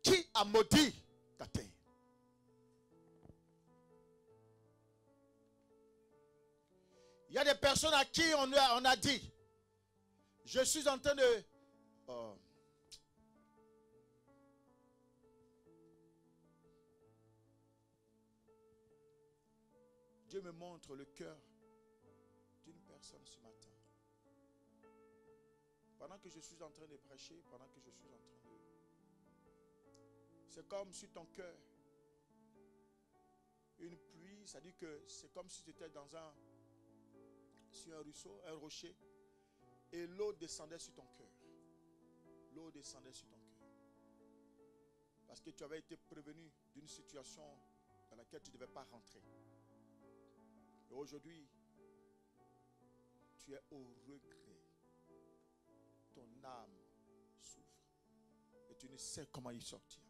Qui a maudit ta terre? Il y a des personnes à qui on a dit, je suis en train de... Oh. Dieu me montre le cœur d'une personne ce matin. Pendant que je suis en train de prêcher, pendant que je suis en train de... C'est comme si ton cœur, une pluie, ça dit que c'est comme si tu étais sur un ruisseau, un rocher, et l'eau descendait sur ton cœur. L'eau descendait sur ton cœur. Parce que tu avais été prévenu d'une situation dans laquelle tu ne devais pas rentrer. Et aujourd'hui, tu es au regret. Ton âme souffre. Et tu ne sais comment y sortir.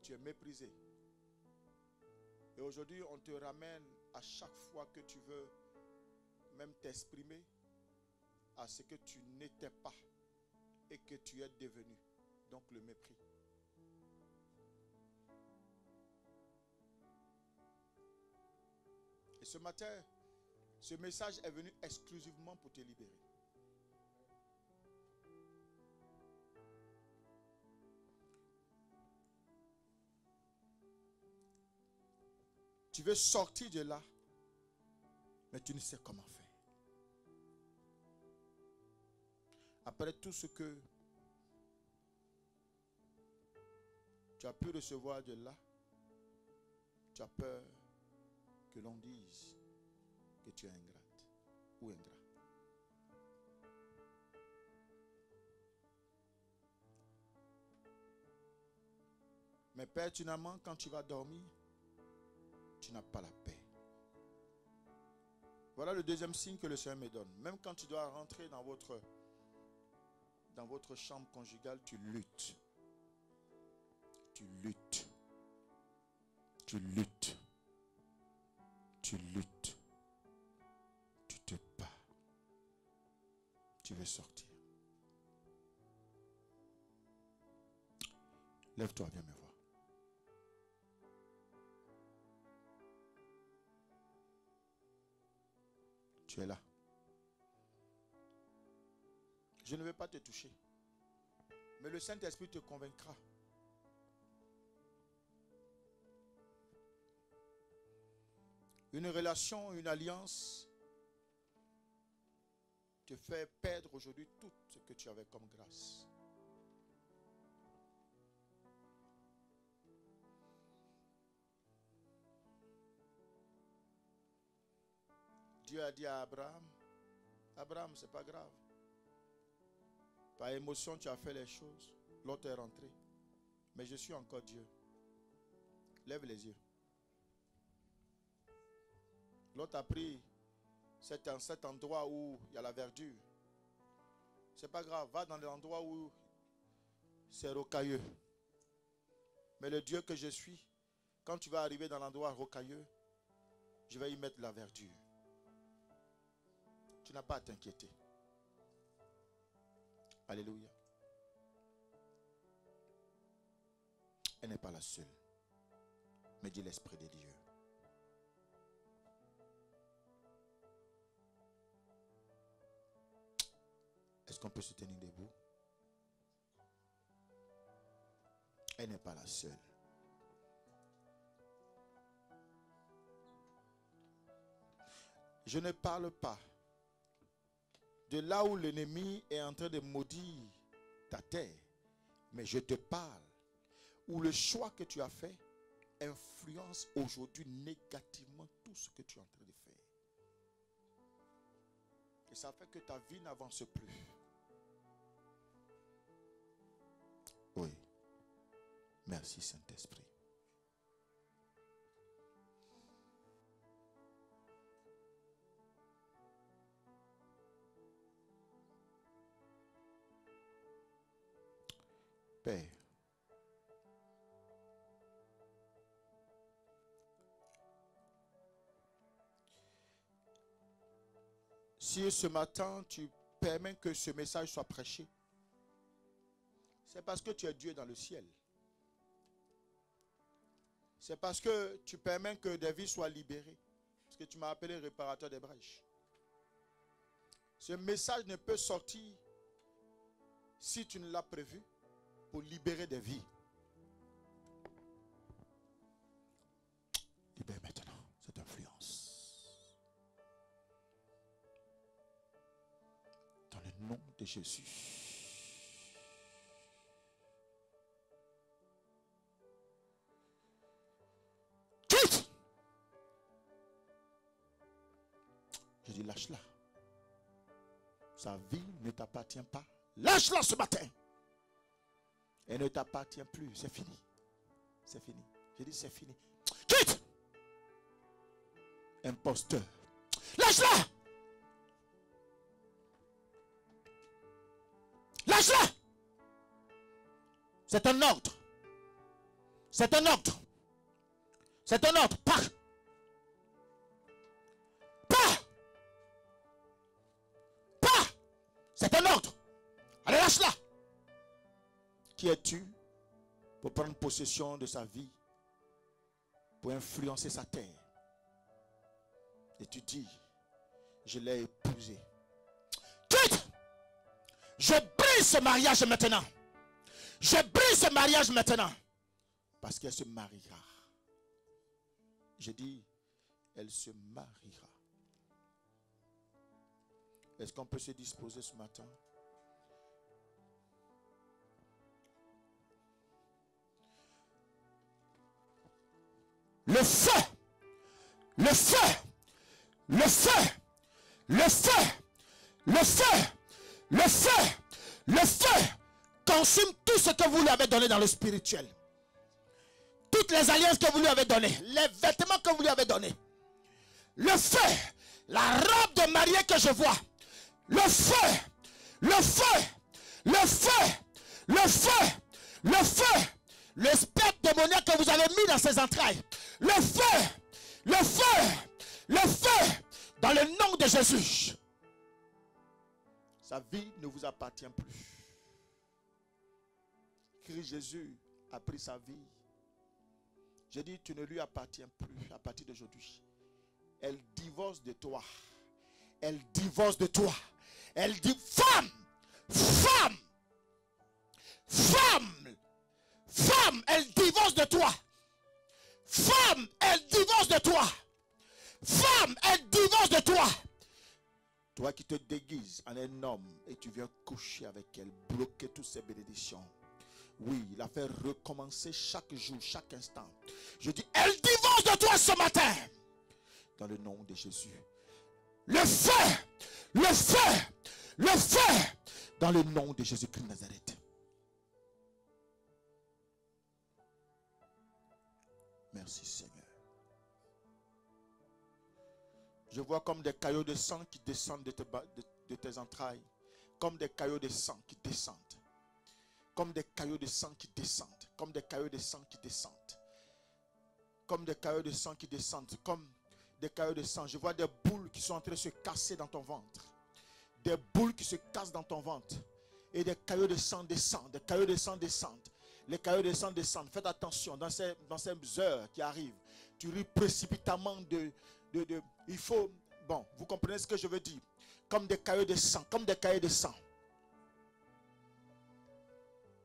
Tu es méprisé. Et aujourd'hui, on te ramène à chaque fois que tu veux même t'exprimer à ce que tu n'étais pas et que tu es devenu. Donc le mépris. Et ce matin, ce message est venu exclusivement pour te libérer. Tu veux sortir de là, mais tu ne sais comment faire. Après tout ce que tu as pu recevoir de là, tu as peur que l'on dise que tu es ingrate ou ingrat. Mais pertinemment, quand tu vas dormir, tu n'as pas la paix. Voilà le deuxième signe que le Seigneur me donne. Même quand tu dois rentrer dans votre chambre conjugale, tu luttes. Tu luttes. Tu luttes. Tu luttes. Tu te bats. Tu veux sortir. Lève-toi, viens me voir. Tu es là. Je ne vais pas te toucher. Mais le Saint-Esprit te convaincra. Une relation, une alliance te fait perdre aujourd'hui tout ce que tu avais comme grâce. Dieu a dit à Abraham, Abraham, c'est pas grave. Par émotion, tu as fait les choses. L'autre est rentré. Mais je suis encore Dieu. Lève les yeux. L'autre a pris cet endroit où il y a la verdure. C'est pas grave. Va dans l'endroit où c'est rocailleux. Mais le Dieu que je suis, quand tu vas arriver dans l'endroit rocailleux, je vais y mettre la verdure. Tu n'as pas à t'inquiéter. Alléluia. Elle n'est pas la seule. Mais dit l'Esprit de Dieu. Est-ce qu'on peut se tenir debout? Elle n'est pas la seule. Je ne parle pas de là où l'ennemi est en train de maudire ta terre. Mais je te parle où le choix que tu as fait influence aujourd'hui négativement tout ce que tu es en train de faire. Et ça fait que ta vie n'avance plus. Oui. Merci Saint-Esprit. Père, si ce matin tu permets que ce message soit prêché, c'est parce que tu es Dieu dans le ciel. C'est parce que tu permets que des vies soient libérées. Parce que tu m'as appelé réparateur des brèches. Ce message ne peut sortir si tu ne l'as prévu pour libérer des vies. Libère maintenant cette influence. Dans le nom de Jésus. Quitte! Je dis lâche-la. Sa vie ne t'appartient pas. Lâche-la ce matin. Elle ne t'appartient plus. C'est fini. C'est fini. Je dis c'est fini. Quitte! Imposteur. Lâche-la! Lâche-la! C'est un ordre. C'est un ordre. C'est un ordre. Pars! Pars! Pars! C'est un ordre. Allez, lâche-la! Qui es-tu pour prendre possession de sa vie, pour influencer sa terre? Et tu dis, je l'ai épousée. Quitte! Je brise ce mariage maintenant. Je brise ce mariage maintenant. Parce qu'elle se mariera. Je dis, elle se mariera. Est-ce qu'on peut se disposer ce matin? Le feu, le feu, le feu, le feu, le feu, le feu, le feu consume tout ce que vous lui avez donné dans le spirituel. Toutes les alliances que vous lui avez données, les vêtements que vous lui avez donnés. Le feu, la robe de mariée que je vois. Le feu, le feu, le feu, le feu, le feu. Le spectre démoniaque que vous avez mis dans ses entrailles. Le feu, le feu, le feu, dans le nom de Jésus. Sa vie ne vous appartient plus. Crie Jésus a pris sa vie. Je dis, tu ne lui appartiens plus à partir d'aujourd'hui. Elle divorce de toi. Elle divorce de toi. Elle dit, femme, femme, femme, femme, elle divorce de toi. Femme, elle divorce de toi. Femme, elle divorce de toi. Toi qui te déguises en un homme et tu viens coucher avec elle, bloquer toutes ces bénédictions. Oui, la faire recommencer chaque jour, chaque instant. Je dis, elle divorce de toi ce matin. Dans le nom de Jésus. Le feu, le feu, le feu. Dans le nom de Jésus-Christ de Nazareth. Merci Seigneur. Je vois comme des caillots de sang qui descendent de tes entrailles. Comme des caillots de sang qui descendent. Comme des caillots de sang qui descendent. Comme des caillots de sang qui descendent. Comme des caillots de sang qui descendent. Comme des caillots de sang. Je vois des boules qui sont en train de se casser dans ton ventre. Des boules qui se cassent dans ton ventre. Et des caillots de sang descendent. Des caillots de sang descendent. Les caillots de sang descendent. Faites attention dans ces heures qui arrivent. Tu ris précipitamment il faut, bon, vous comprenez ce que je veux dire. Comme des caillots de sang, comme des caillots de sang.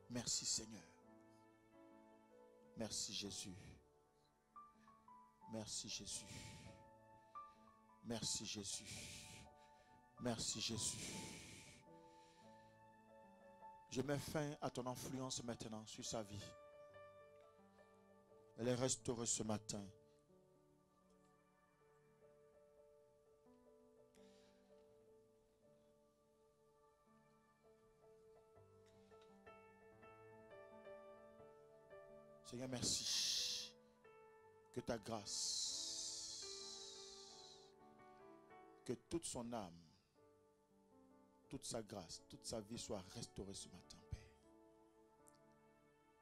Merci Seigneur. Merci Jésus. Merci Jésus. Merci Jésus. Merci Jésus. Je mets fin à ton influence maintenant sur sa vie. Elle est restaurée ce matin. Seigneur, merci. Que ta grâce, que toute son âme, toute sa grâce, toute sa vie soit restaurée ce matin, Père.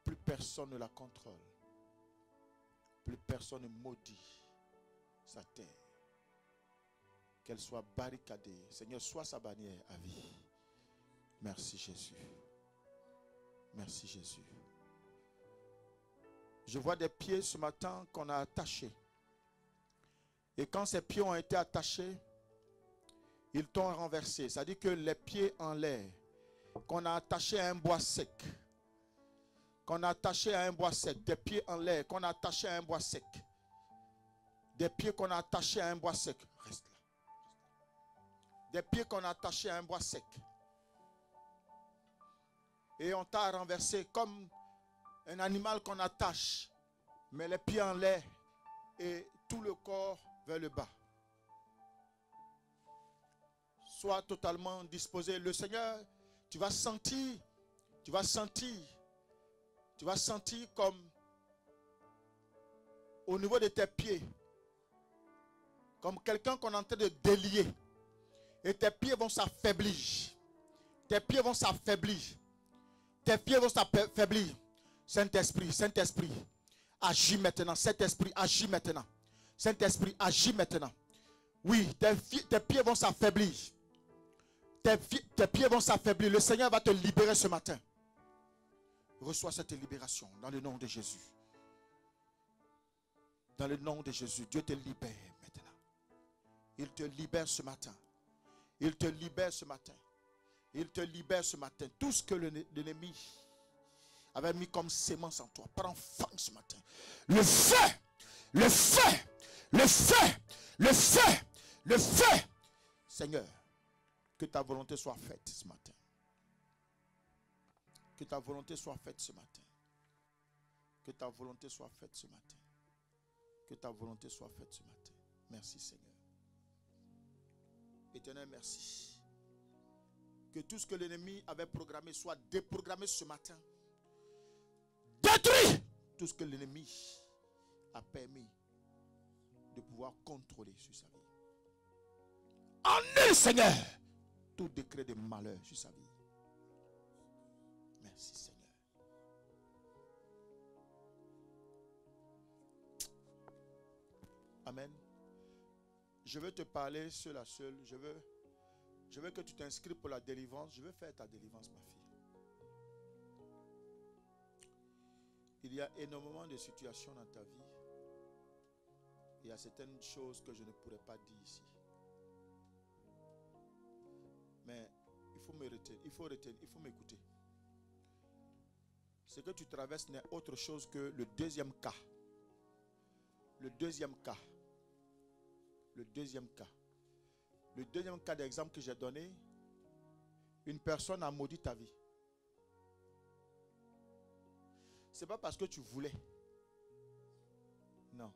Plus personne ne la contrôle. Plus personne ne maudit sa terre. Qu'elle soit barricadée. Seigneur, sois sa bannière à vie. Merci Jésus. Merci Jésus. Je vois des pieds ce matin qu'on a attachés. Et quand ces pieds ont été attachés, ils t'ont renversé. C'est-à-dire que les pieds en l'air, qu'on a attachés à un bois sec. Qu'on a attachés à un bois sec. Des pieds en l'air, qu'on a attachés à un bois sec. Des pieds qu'on a attachés à un bois sec. Reste là. Des pieds qu'on a attachés à un bois sec. Et on t'a renversé comme un animal qu'on attache, mais les pieds en l'air et tout le corps vers le bas. Sois totalement disposé. Le Seigneur, tu vas sentir comme au niveau de tes pieds, comme quelqu'un qu'on est en train de délier. Et tes pieds vont s'affaiblir. Tes pieds vont s'affaiblir. Tes pieds vont s'affaiblir. Saint-Esprit, Saint-Esprit, agis maintenant. Saint-Esprit, agis maintenant. Saint-Esprit, agis maintenant. Oui, tes pieds vont s'affaiblir. Tes pieds vont s'affaiblir. Le Seigneur va te libérer ce matin. Reçois cette libération dans le nom de Jésus. Dans le nom de Jésus, Dieu te libère maintenant. Il te libère ce matin. Il te libère ce matin. Il te libère ce matin. Tout ce que l'ennemi avait mis comme sémence en toi, prends fin ce matin. Le feu, le feu, le feu, le feu, le feu. Seigneur, que ta volonté soit faite ce matin. Que ta volonté soit faite ce matin. Que ta volonté soit faite ce matin. Que ta volonté soit faite ce matin. Merci Seigneur. Éternel, merci. Que tout ce que l'ennemi avait programmé soit déprogrammé ce matin. Détruis tout ce que l'ennemi a permis de pouvoir contrôler sur sa vie. Annule, Seigneur, tout décret de malheur sur sa vie. Merci, Seigneur. Amen. Je veux te parler seul à seul. Je veux que tu t'inscrives pour la délivrance. Je veux faire ta délivrance, ma fille. Il y a énormément de situations dans ta vie. Il y a certaines choses que je ne pourrais pas dire ici. Mais il faut me retenir, il faut m'écouter. Ce que tu traverses n'est autre chose que le deuxième cas. Le deuxième cas. Le deuxième cas. Le deuxième cas d'exemple que j'ai donné, une personne a maudit ta vie. Ce n'est pas parce que tu voulais. Non.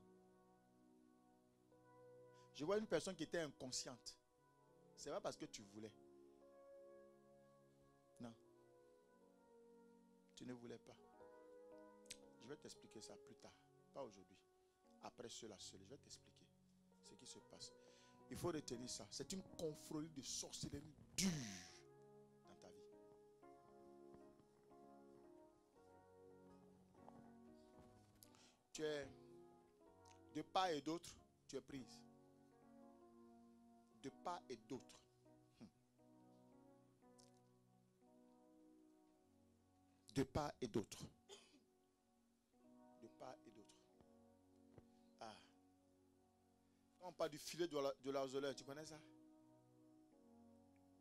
Je vois une personne qui était inconsciente. Ce n'est pas parce que tu voulais. Non. Tu ne voulais pas. Je vais t'expliquer ça plus tard. Pas aujourd'hui. Après cela seul, je vais t'expliquer ce qui se passe. Il faut retenir ça. C'est une confrérie de sorcellerie dure dans ta vie. Tu es de part et d'autre, tu es prise. De part et d'autre. De part et d'autre. De part et d'autre. Ah. Quand on parle du filet de l'argeleur, tu connais ça?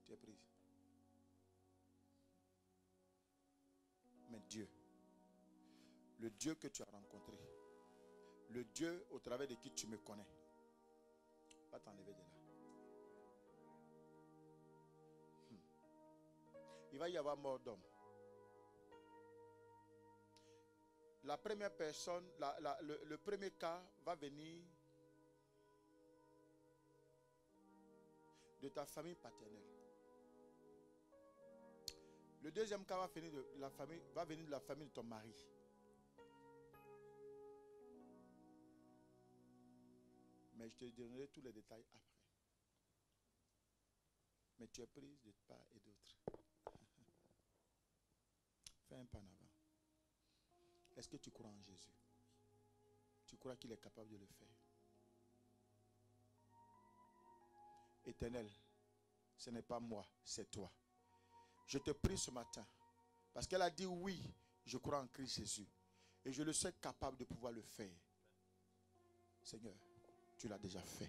Tu es prise. Mais Dieu, le Dieu que tu as rencontré, le Dieu au travers de qui tu me connais, va t'enlever de là. Il va y avoir mort d'homme. La première personne, le premier cas va venir de ta famille paternelle. Le deuxième cas va venir de la famille de ton mari. Mais je te donnerai tous les détails après. Mais tu es prise de part et d'autre. Fais un pas en avant. Est-ce que tu crois en Jésus? Tu crois qu'il est capable de le faire? Éternel, ce n'est pas moi, c'est toi. Je te prie ce matin, parce qu'elle a dit oui, je crois en Christ Jésus. Et je le sais capable de pouvoir le faire. Seigneur, tu l'as déjà fait.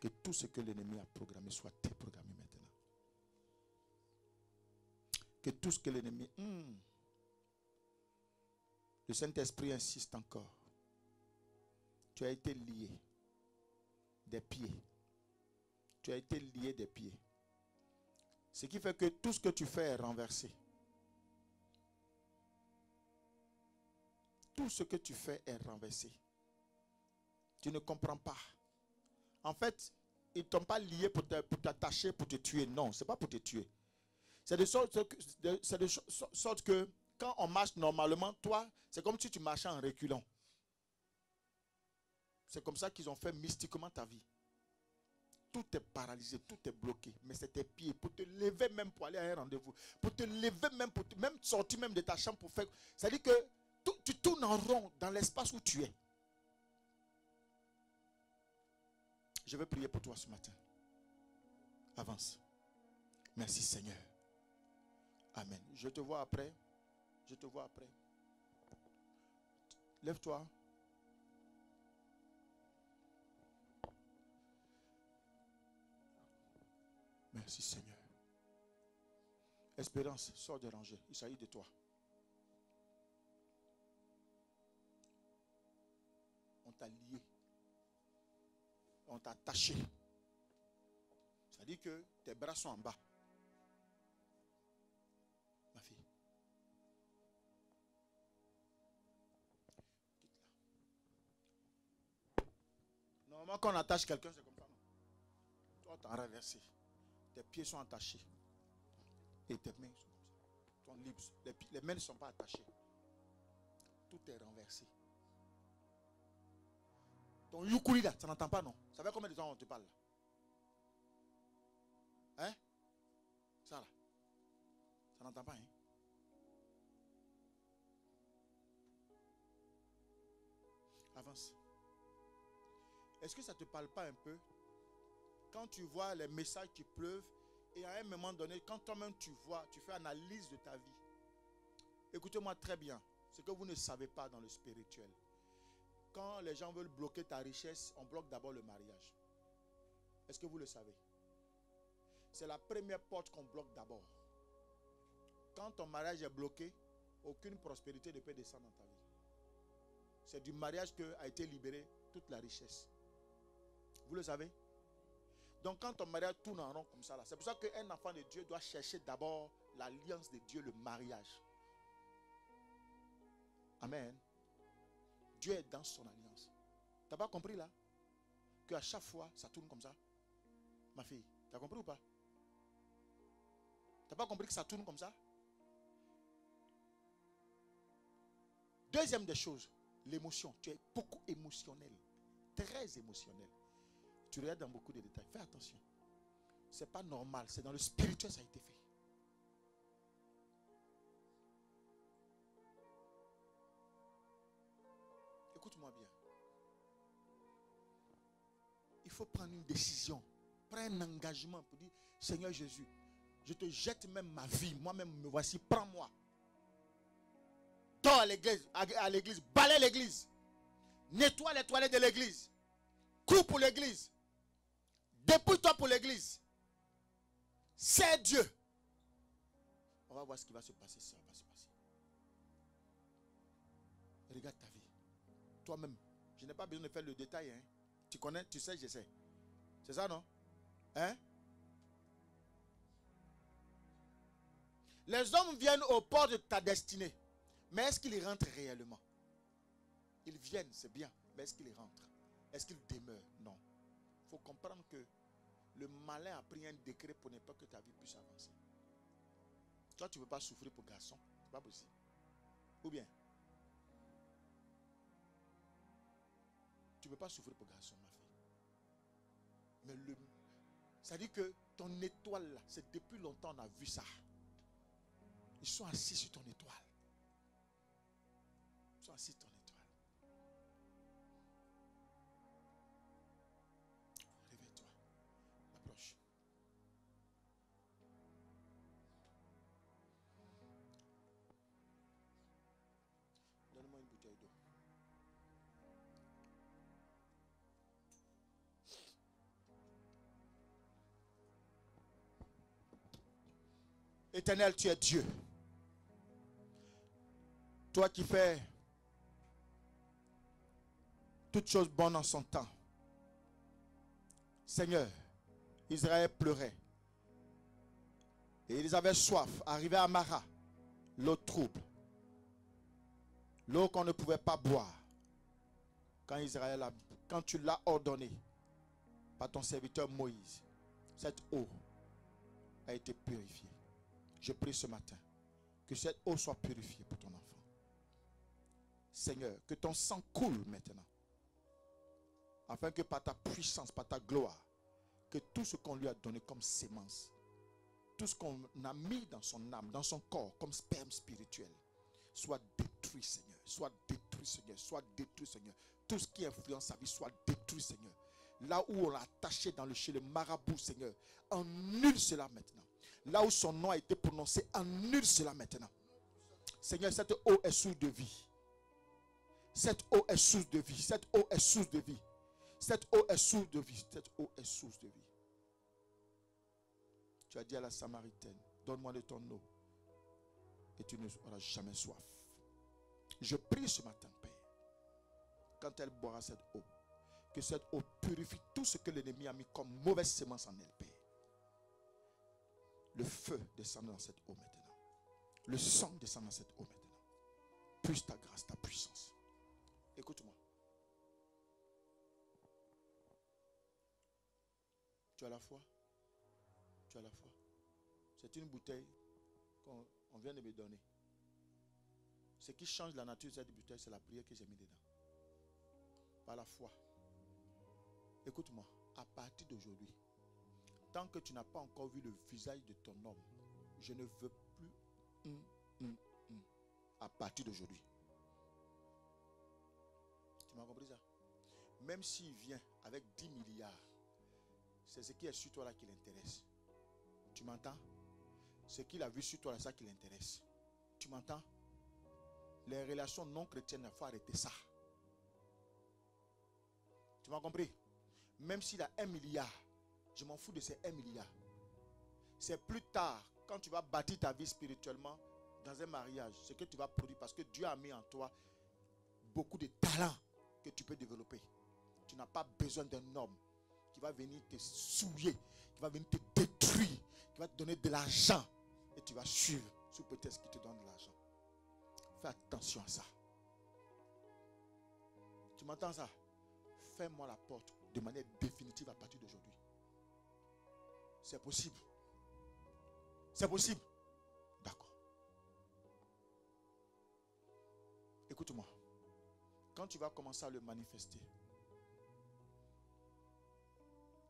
Que tout ce que l'ennemi a programmé soit déprogrammé maintenant. Que tout ce que l'ennemi... Le Saint-Esprit insiste encore. Tu as été lié des pieds. Tu as été lié des pieds. Ce qui fait que tout ce que tu fais est renversé. Tout ce que tu fais est renversé. Tu ne comprends pas. En fait, ils ne t'ont pas lié pour t'attacher, pour te tuer. Non, ce n'est pas pour te tuer. C'est de sorte que quand on marche normalement, toi, c'est comme si tu marchais en reculant. C'est comme ça qu'ils ont fait mystiquement ta vie. Tout est paralysé, tout est bloqué. Mais c'est tes pieds. Pour te lever même pour aller à un rendez-vous. Pour te lever même, pour même sortir même de ta chambre pour faire... C'est-à-dire que tu tournes en rond dans l'espace où tu es. Je vais prier pour toi ce matin. Avance. Merci Seigneur. Amen. Je te vois après. Je te vois après. Lève-toi. Merci Seigneur. Espérance, sors de rangée. Il s'agit de toi. On t'a lié. On t'a attaché. C'est-à-dire que tes bras sont en bas. Ma fille. Quitte-la. Normalement, quand on attache quelqu'un, c'est comme ça, non? Toi, t'as renversé. Tes pieds sont attachés. Et tes mains sont libres. Les mains ne sont pas attachées. Tout est renversé. Ton yukuli là, ça n'entend pas, non? Ça fait combien de temps on te parle là? Hein? Ça là. Ça n'entend pas, hein? Avance. Est-ce que ça ne te parle pas un peu? Quand tu vois les messages qui pleuvent, et à un moment donné, quand toi-même tu vois, tu fais analyse de ta vie, Écoutez-moi très bien. Ce que vous ne savez pas dans le spirituel. Quand les gens veulent bloquer ta richesse, on bloque d'abord le mariage. Est-ce que vous le savez? C'est la première porte qu'on bloque d'abord. Quand ton mariage est bloqué, aucune prospérité ne peut descendre dans ta vie. C'est du mariage que a été libérée toute la richesse. Vous le savez? Donc quand ton mariage tourne en rond comme ça, c'est pour ça qu'un enfant de Dieu doit chercher d'abord l'alliance de Dieu, le mariage. Amen. Dieu est dans son alliance. Tu n'as pas compris là? Qu'à chaque fois, ça tourne comme ça? Ma fille, tu as compris ou pas? Tu n'as pas compris que ça tourne comme ça? Deuxième des choses, l'émotion. Tu es beaucoup émotionnel. Très émotionnel. Tu regardes dans beaucoup de détails. Fais attention. Ce n'est pas normal. C'est dans le spirituel ça a été fait. Écoute-moi bien. Il faut prendre une décision. Prends un engagement pour dire, Seigneur Jésus, je te jette même ma vie. Moi-même me voici. Prends-moi. Dors à l'église. Balaie l'église. Nettoie les toilettes de l'église. Cours pour l'église. Dépouille-toi pour l'église. C'est Dieu. On va voir ce qui va se passer. Ça va se passer. Regarde ta vie. Toi-même. Je n'ai pas besoin de faire le détail. Hein. Tu connais, tu sais, je sais. C'est ça, non? Hein? Les hommes viennent au port de ta destinée. Mais est-ce qu'ils rentrent réellement? Ils viennent, c'est bien. Mais est-ce qu'ils rentrent? Est-ce qu'ils demeurent? Non. Il faut comprendre que le malin a pris un décret pour ne pas que ta vie puisse avancer. Toi, tu ne peux pas souffrir pour garçon. Ce n'est pas possible. Ou bien? Tu ne peux pas souffrir pour garçon, ma fille. Mais ça dit que ton étoile là, c'est depuis longtemps on a vu ça. Ils sont assis sur ton étoile. Ils sont assis sur ton étoile. Réveille-toi. Approche. Donne-moi une bouteille d'eau. Éternel, tu es Dieu. Toi qui fais toutes choses bonnes en son temps. Seigneur, Israël pleurait. Et ils avaient soif. Arrivé à Mara, l'eau trouble. L'eau qu'on ne pouvait pas boire. Quand tu l'as ordonné par ton serviteur Moïse, cette eau a été purifiée. Je prie ce matin que cette eau soit purifiée pour ton enfant. Seigneur, que ton sang coule maintenant. Afin que par ta puissance, par ta gloire, que tout ce qu'on lui a donné comme sémence, tout ce qu'on a mis dans son âme, dans son corps, comme sperme spirituel, soit détruit, Seigneur. Soit détruit, Seigneur. Soit détruit, Seigneur. Tout ce qui influence sa vie soit détruit, Seigneur. Là où on l'a attaché chez le marabout, Seigneur, annule cela maintenant. Là où son nom a été prononcé, annule cela maintenant. Seigneur, cette eau est source de vie. Cette eau est source de vie. Cette eau est source de vie. Cette eau est source de vie. Cette eau est source de vie. Tu as dit à la Samaritaine, donne-moi de ton eau et tu n'auras jamais soif. Je prie ce matin, Père, quand elle boira cette eau, que cette eau purifie tout ce que l'ennemi a mis comme mauvaise sémence en elle, Père. Le feu descend dans cette eau maintenant. Le sang descend dans cette eau maintenant. Puisse ta grâce, ta puissance. Écoute-moi. Tu as la foi? Tu as la foi? C'est une bouteille qu'on vient de me donner. Ce qui change la nature de cette bouteille, c'est la prière que j'ai mis dedans. Par la foi. Écoute-moi. À partir d'aujourd'hui, tant que tu n'as pas encore vu le visage de ton homme, je ne veux plus à partir d'aujourd'hui. Tu m'as compris ça? Même s'il vient avec 10 milliards, c'est ce qui est sur toi là qui l'intéresse. Tu m'entends? Ce qu'il a vu sur toi là, c'est ça qui l'intéresse. Tu m'entends? Les relations non chrétiennes, il faut arrêter ça. Tu m'as compris? Même s'il a 1 milliard, je m'en fous de ces 1 milliard. C'est plus tard, quand tu vas bâtir ta vie spirituellement dans un mariage, ce que tu vas produire, parce que Dieu a mis en toi beaucoup de talents que tu peux développer. Tu n'as pas besoin d'un homme qui va venir te souiller, qui va venir te détruire, qui va te donner de l'argent et tu vas suivre sous prétexte qu'il te donne de l'argent. Fais attention à ça. Tu m'entends ça? Ferme-moi la porte de manière définitive à partir d'aujourd'hui. C'est possible. C'est possible. D'accord. Écoute-moi. Quand tu vas commencer à le manifester,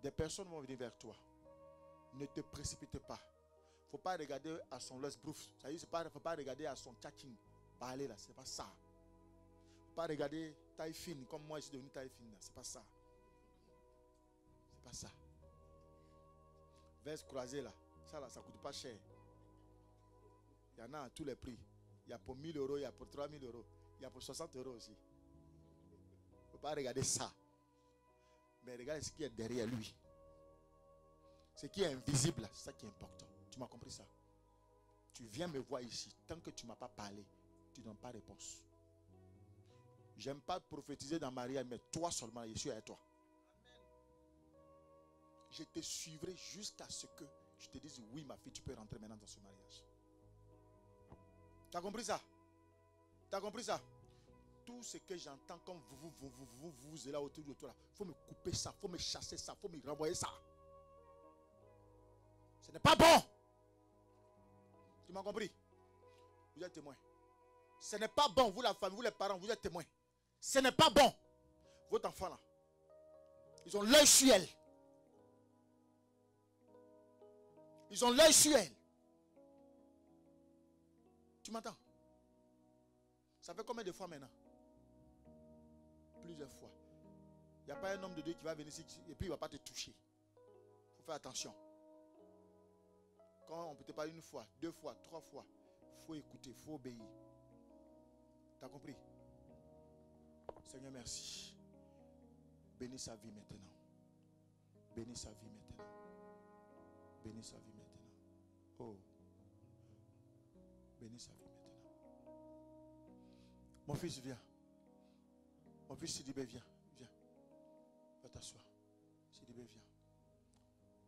des personnes vont venir vers toi. Ne te précipite pas. Il ne faut pas regarder à son lesbrouf. Ça veut dire, il ne faut pas regarder à son tchatching. Parler là, c'est pas ça. Il ne faut pas regarder taille fine, comme moi je suis devenu taille fine là. C'est pas ça. C'est pas ça. Veste croisée là. Ça là, ça ne coûte pas cher. Il y en a à tous les prix. Il y a pour 1000 euros, il y a pour 3000 euros. Il y a pour 60 euros aussi. Il ne faut pas regarder ça. Mais regarde ce qui est derrière lui. Ce qui est invisible, c'est ça qui est important. Tu m'as compris ça? Tu viens me voir ici. Tant que tu ne m'as pas parlé, tu ne donnes pas réponse. J'aime pas prophétiser dans Maria, mais toi seulement, je suis avec toi. Je te suivrai jusqu'à ce que je te dise, oui ma fille, tu peux rentrer maintenant dans ce mariage. Tu as compris ça? Tu as compris ça? Tout ce que j'entends comme vous là autour de toi, il faut me couper ça, il faut me chasser ça, il faut me renvoyer ça. Ce n'est pas bon. Tu m'as compris? Vous êtes témoin. Ce n'est pas bon, vous la famille, vous les parents, vous êtes témoins. Ce n'est pas bon. Votre enfant là, ils ont l'œil sur elle. Ils ont l'œil sur elle. Tu m'entends? Ça fait combien de fois maintenant? Plusieurs fois. Il n'y a pas un homme de Dieu qui va venir ici et puis il ne va pas te toucher. Il faut faire attention. Quand on peut te parler une fois, 2 fois, 3 fois, il faut écouter, il faut obéir. Tu as compris? Seigneur, merci. Bénis sa vie maintenant. Bénis sa vie maintenant. Bénis sa vie maintenant. Oh. Bénis sa vie maintenant. Mon fils, viens. Mon fils Sidibé, viens. Viens. Va t'asseoir. Sidibé, viens.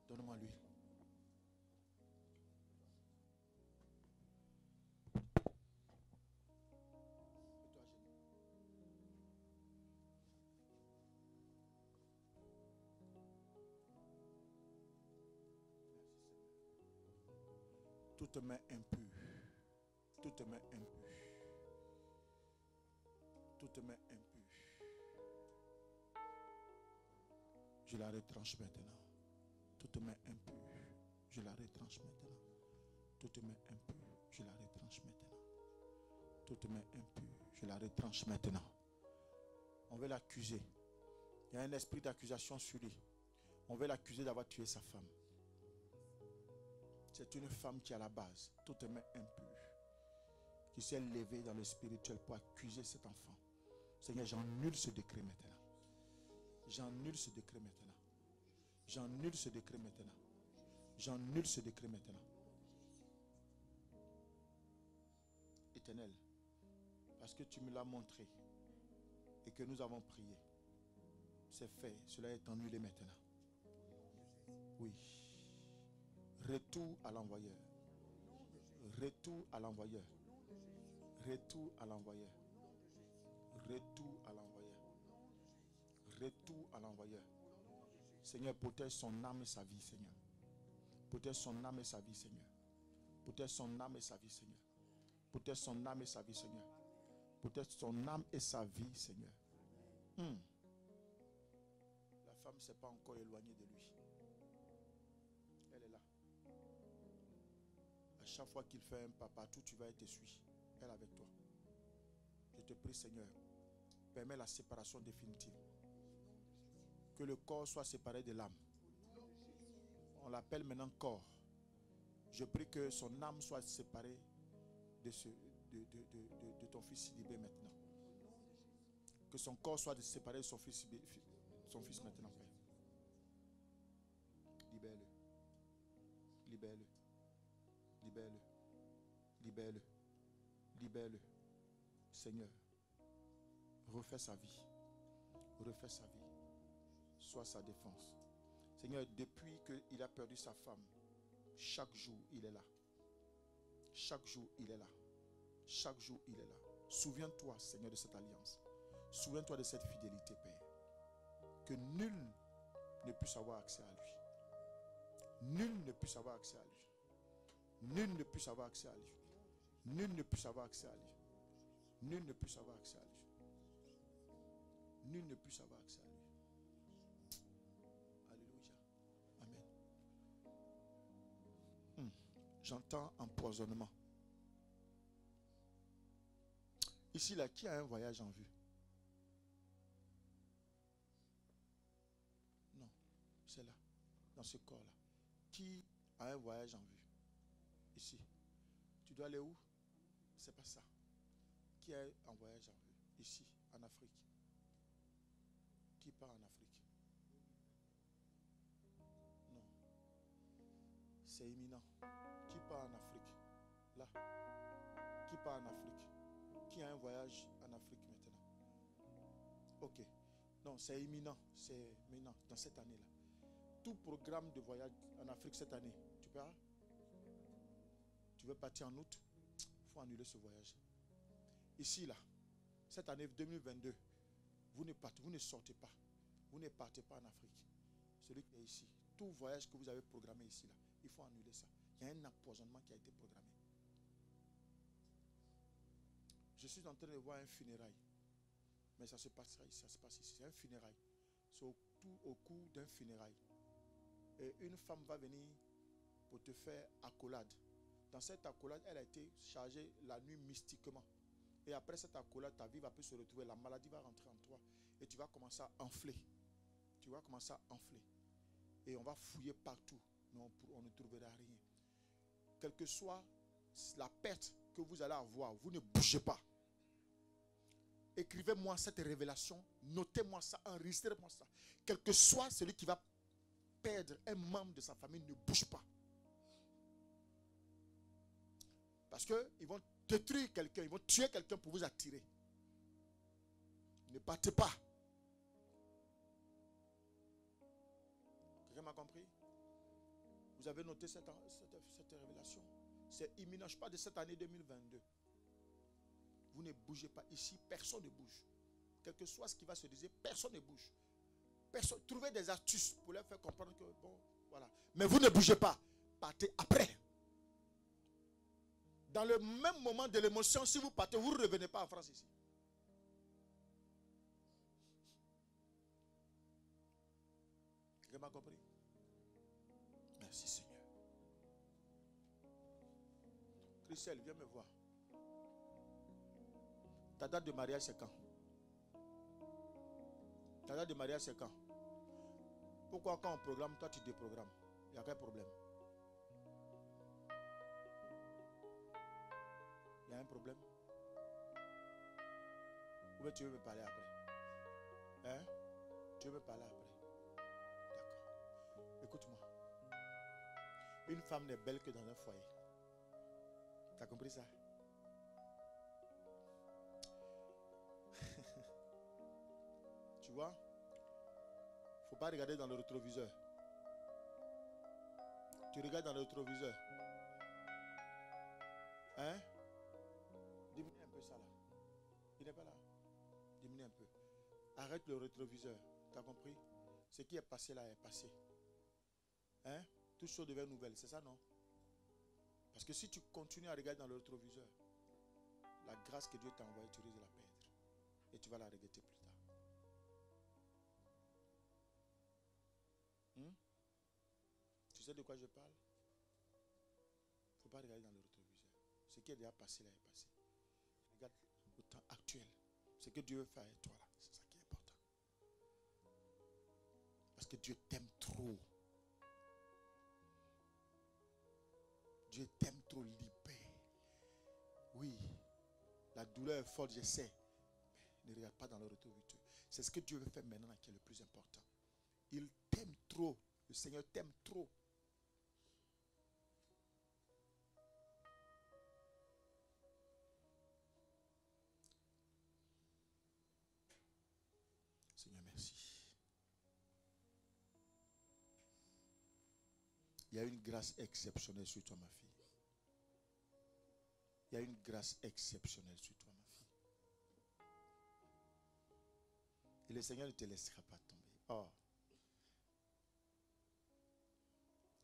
Donne-moi l'huile. Toute main impure, toute main impure, toute main impure, je la retranche maintenant. Toute main impure, je la retranche maintenant. Toute main impure, je la retranche maintenant. Toute main impure, je la retranche maintenant. On veut l'accuser. Il y a un esprit d'accusation sur lui. On veut l'accuser d'avoir tué sa femme. C'est une femme qui est à la base, toute main impure, qui s'est levée dans le spirituel pour accuser cet enfant. Seigneur, j'annule ce décret maintenant. J'annule ce décret maintenant. J'annule ce décret maintenant. J'annule ce décret maintenant. Éternel, parce que tu me l'as montré et que nous avons prié, c'est fait, cela est annulé maintenant. Oui. Retour à l'envoyeur. Retour à l'envoyeur. Retour à l'envoyeur. Retour à l'envoyeur. Retour à l'envoyeur. Seigneur, protège son âme et sa vie, Seigneur. Protège son âme et sa vie, Seigneur. Protège son âme et sa vie, Seigneur. Protège son âme et sa vie, Seigneur. Protège son âme et sa vie, Seigneur. La femme ne s'est pas encore éloignée de lui. Elle est là. À chaque fois qu'il fait un pas partout, tu vas et te suis. Elle avec toi. Je te prie, Seigneur, permets la séparation définitive. Que le corps soit séparé de l'âme. On l'appelle maintenant corps. Je prie que son âme soit séparée de de ton fils libéré maintenant. Que son corps soit séparé de son fils maintenant, Père. Libère-le. Libère-le. Libère-le. Libère-le. Libère-le. Seigneur, refais sa vie. Refais sa vie. Sois sa défense. Seigneur, depuis qu'il a perdu sa femme, chaque jour, il est là. Chaque jour, il est là. Chaque jour, il est là. Souviens-toi, Seigneur, de cette alliance. Souviens-toi de cette fidélité, Père. Que nul ne puisse avoir accès à lui. Nul ne puisse avoir accès à lui. Nul ne puisse avoir accès à lui. Nul ne puisse avoir accès à lui. Nul ne puisse avoir accès à lui. Nul ne puisse avoir accès à lui. Alléluia. Amen. J'entends empoisonnement. Ici, là, qui a un voyage en vue? Non, c'est là, dans ce corps-là. Qui a un voyage en vue? Ici. Tu dois aller où? C'est pas ça. Qui a un voyage en vue? Ici, en Afrique. Qui part en Afrique? Non. C'est imminent. Qui part en Afrique? Là. Qui part en Afrique? Qui a un voyage en Afrique maintenant? Ok. Non, c'est imminent. C'est maintenant, dans cette année-là. Tout programme de voyage en Afrique cette année, tu pars? Tu veux partir en août? Il faut annuler ce voyage. Ici, là, cette année 2022, vous ne sortez pas. Vous ne partez pas en Afrique. Celui qui est ici, tout voyage que vous avez programmé ici, là, il faut annuler ça. Il y a un empoisonnement qui a été programmé. Je suis en train de voir un funérail. Mais ça se passera ici, ça se passe ici. C'est un funérail. C'est au cours d'un funérail. Et une femme va venir pour te faire accolade. Dans cette accolade, elle a été chargée la nuit mystiquement. Et après cette accolade, ta vie va plus se retrouver. La maladie va rentrer en toi. Et tu vas commencer à enfler. Tu vas commencer à enfler. Et on va fouiller partout. Mais on ne trouvera rien. Quelle que soit la perte que vous allez avoir, vous ne bougez pas. Écrivez-moi cette révélation. Notez-moi ça. Enregistrez-moi ça. Quel que soit celui qui va perdre un membre de sa famille, ne bouge pas. Parce qu'ils vont détruire quelqu'un. Ils vont tuer quelqu'un pour vous attirer. Ne partez pas. Quelqu'un m'a compris? Vous avez noté cette révélation? C'est imminent. Je parle de cette année 2022. Vous ne bougez pas. Ici, personne ne bouge. Quel que soit ce qui va se dire, personne ne bouge. Trouvez des astuces pour leur faire comprendre que, bon, voilà. Mais vous ne bougez pas. Partez après. Dans le même moment de l'émotion, si vous partez, vous ne revenez pas en France ici. Quelqu'un m'a compris? Merci Seigneur. Christelle, viens me voir. Ta date de mariage, c'est quand? Ta date de mariage, c'est quand? Pourquoi quand on programme, toi tu déprogrammes? Il n'y a quel problème? Il y a un problème? Ou bien tu veux me parler après? Hein? Tu veux me parler après? D'accord. Écoute-moi. Une femme n'est belle que dans un foyer. Tu as compris ça? Tu vois? Il ne faut pas regarder dans le rétroviseur. Tu regardes dans le rétroviseur. Hein? Diminue un peu ça là. Il n'est pas là. Diminue un peu. Arrête le rétroviseur. Tu as compris? Ce qui est passé là est passé. Hein? Toute chose devient nouvelle. C'est ça, non? Parce que si tu continues à regarder dans le rétroviseur, la grâce que Dieu t'a envoyée, tu risques de la perdre. Et tu vas la regretter plus tard. Tu sais de quoi je parle? Il ne faut pas regarder dans le rétroviseur. Ce qui est déjà passé là est passé. Regarde au temps actuel. Ce que Dieu veut faire avec toi là, c'est ça qui est important. Parce que Dieu t'aime trop. Dieu t'aime trop, libère. Oui, douleur est forte, j'essaie. Mais ne regarde pas dans le retour virtueux. C'est ce que Dieu veut faire maintenant qui est le plus important. Il t'aime trop. Le Seigneur t'aime trop. Seigneur, merci. Il y a une grâce exceptionnelle sur toi, ma fille. Il y a une grâce exceptionnelle sur toi, ma fille. Et le Seigneur ne te laissera pas tomber. Oh.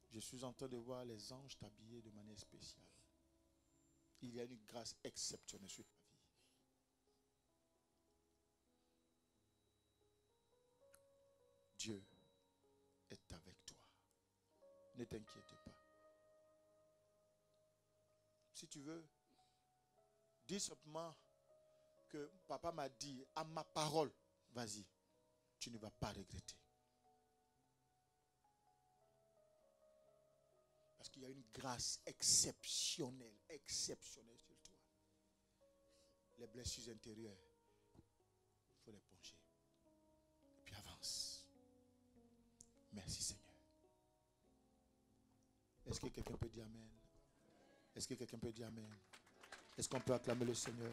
Je suis en train de voir les anges t'habiller de manière spéciale. Il y a une grâce exceptionnelle sur ta vie. Dieu est avec toi. Ne t'inquiète pas. Si tu veux, dis simplement que papa m'a dit à ma parole, vas-y, tu ne vas pas regretter. Parce qu'il y a une grâce exceptionnelle sur toi. Les blessures intérieures, il faut les ponger. Et puis avance. Merci Seigneur. Est-ce que quelqu'un peut dire Amen? Est-ce que quelqu'un peut dire Amen? Est-ce qu'on peut acclamer le Seigneur?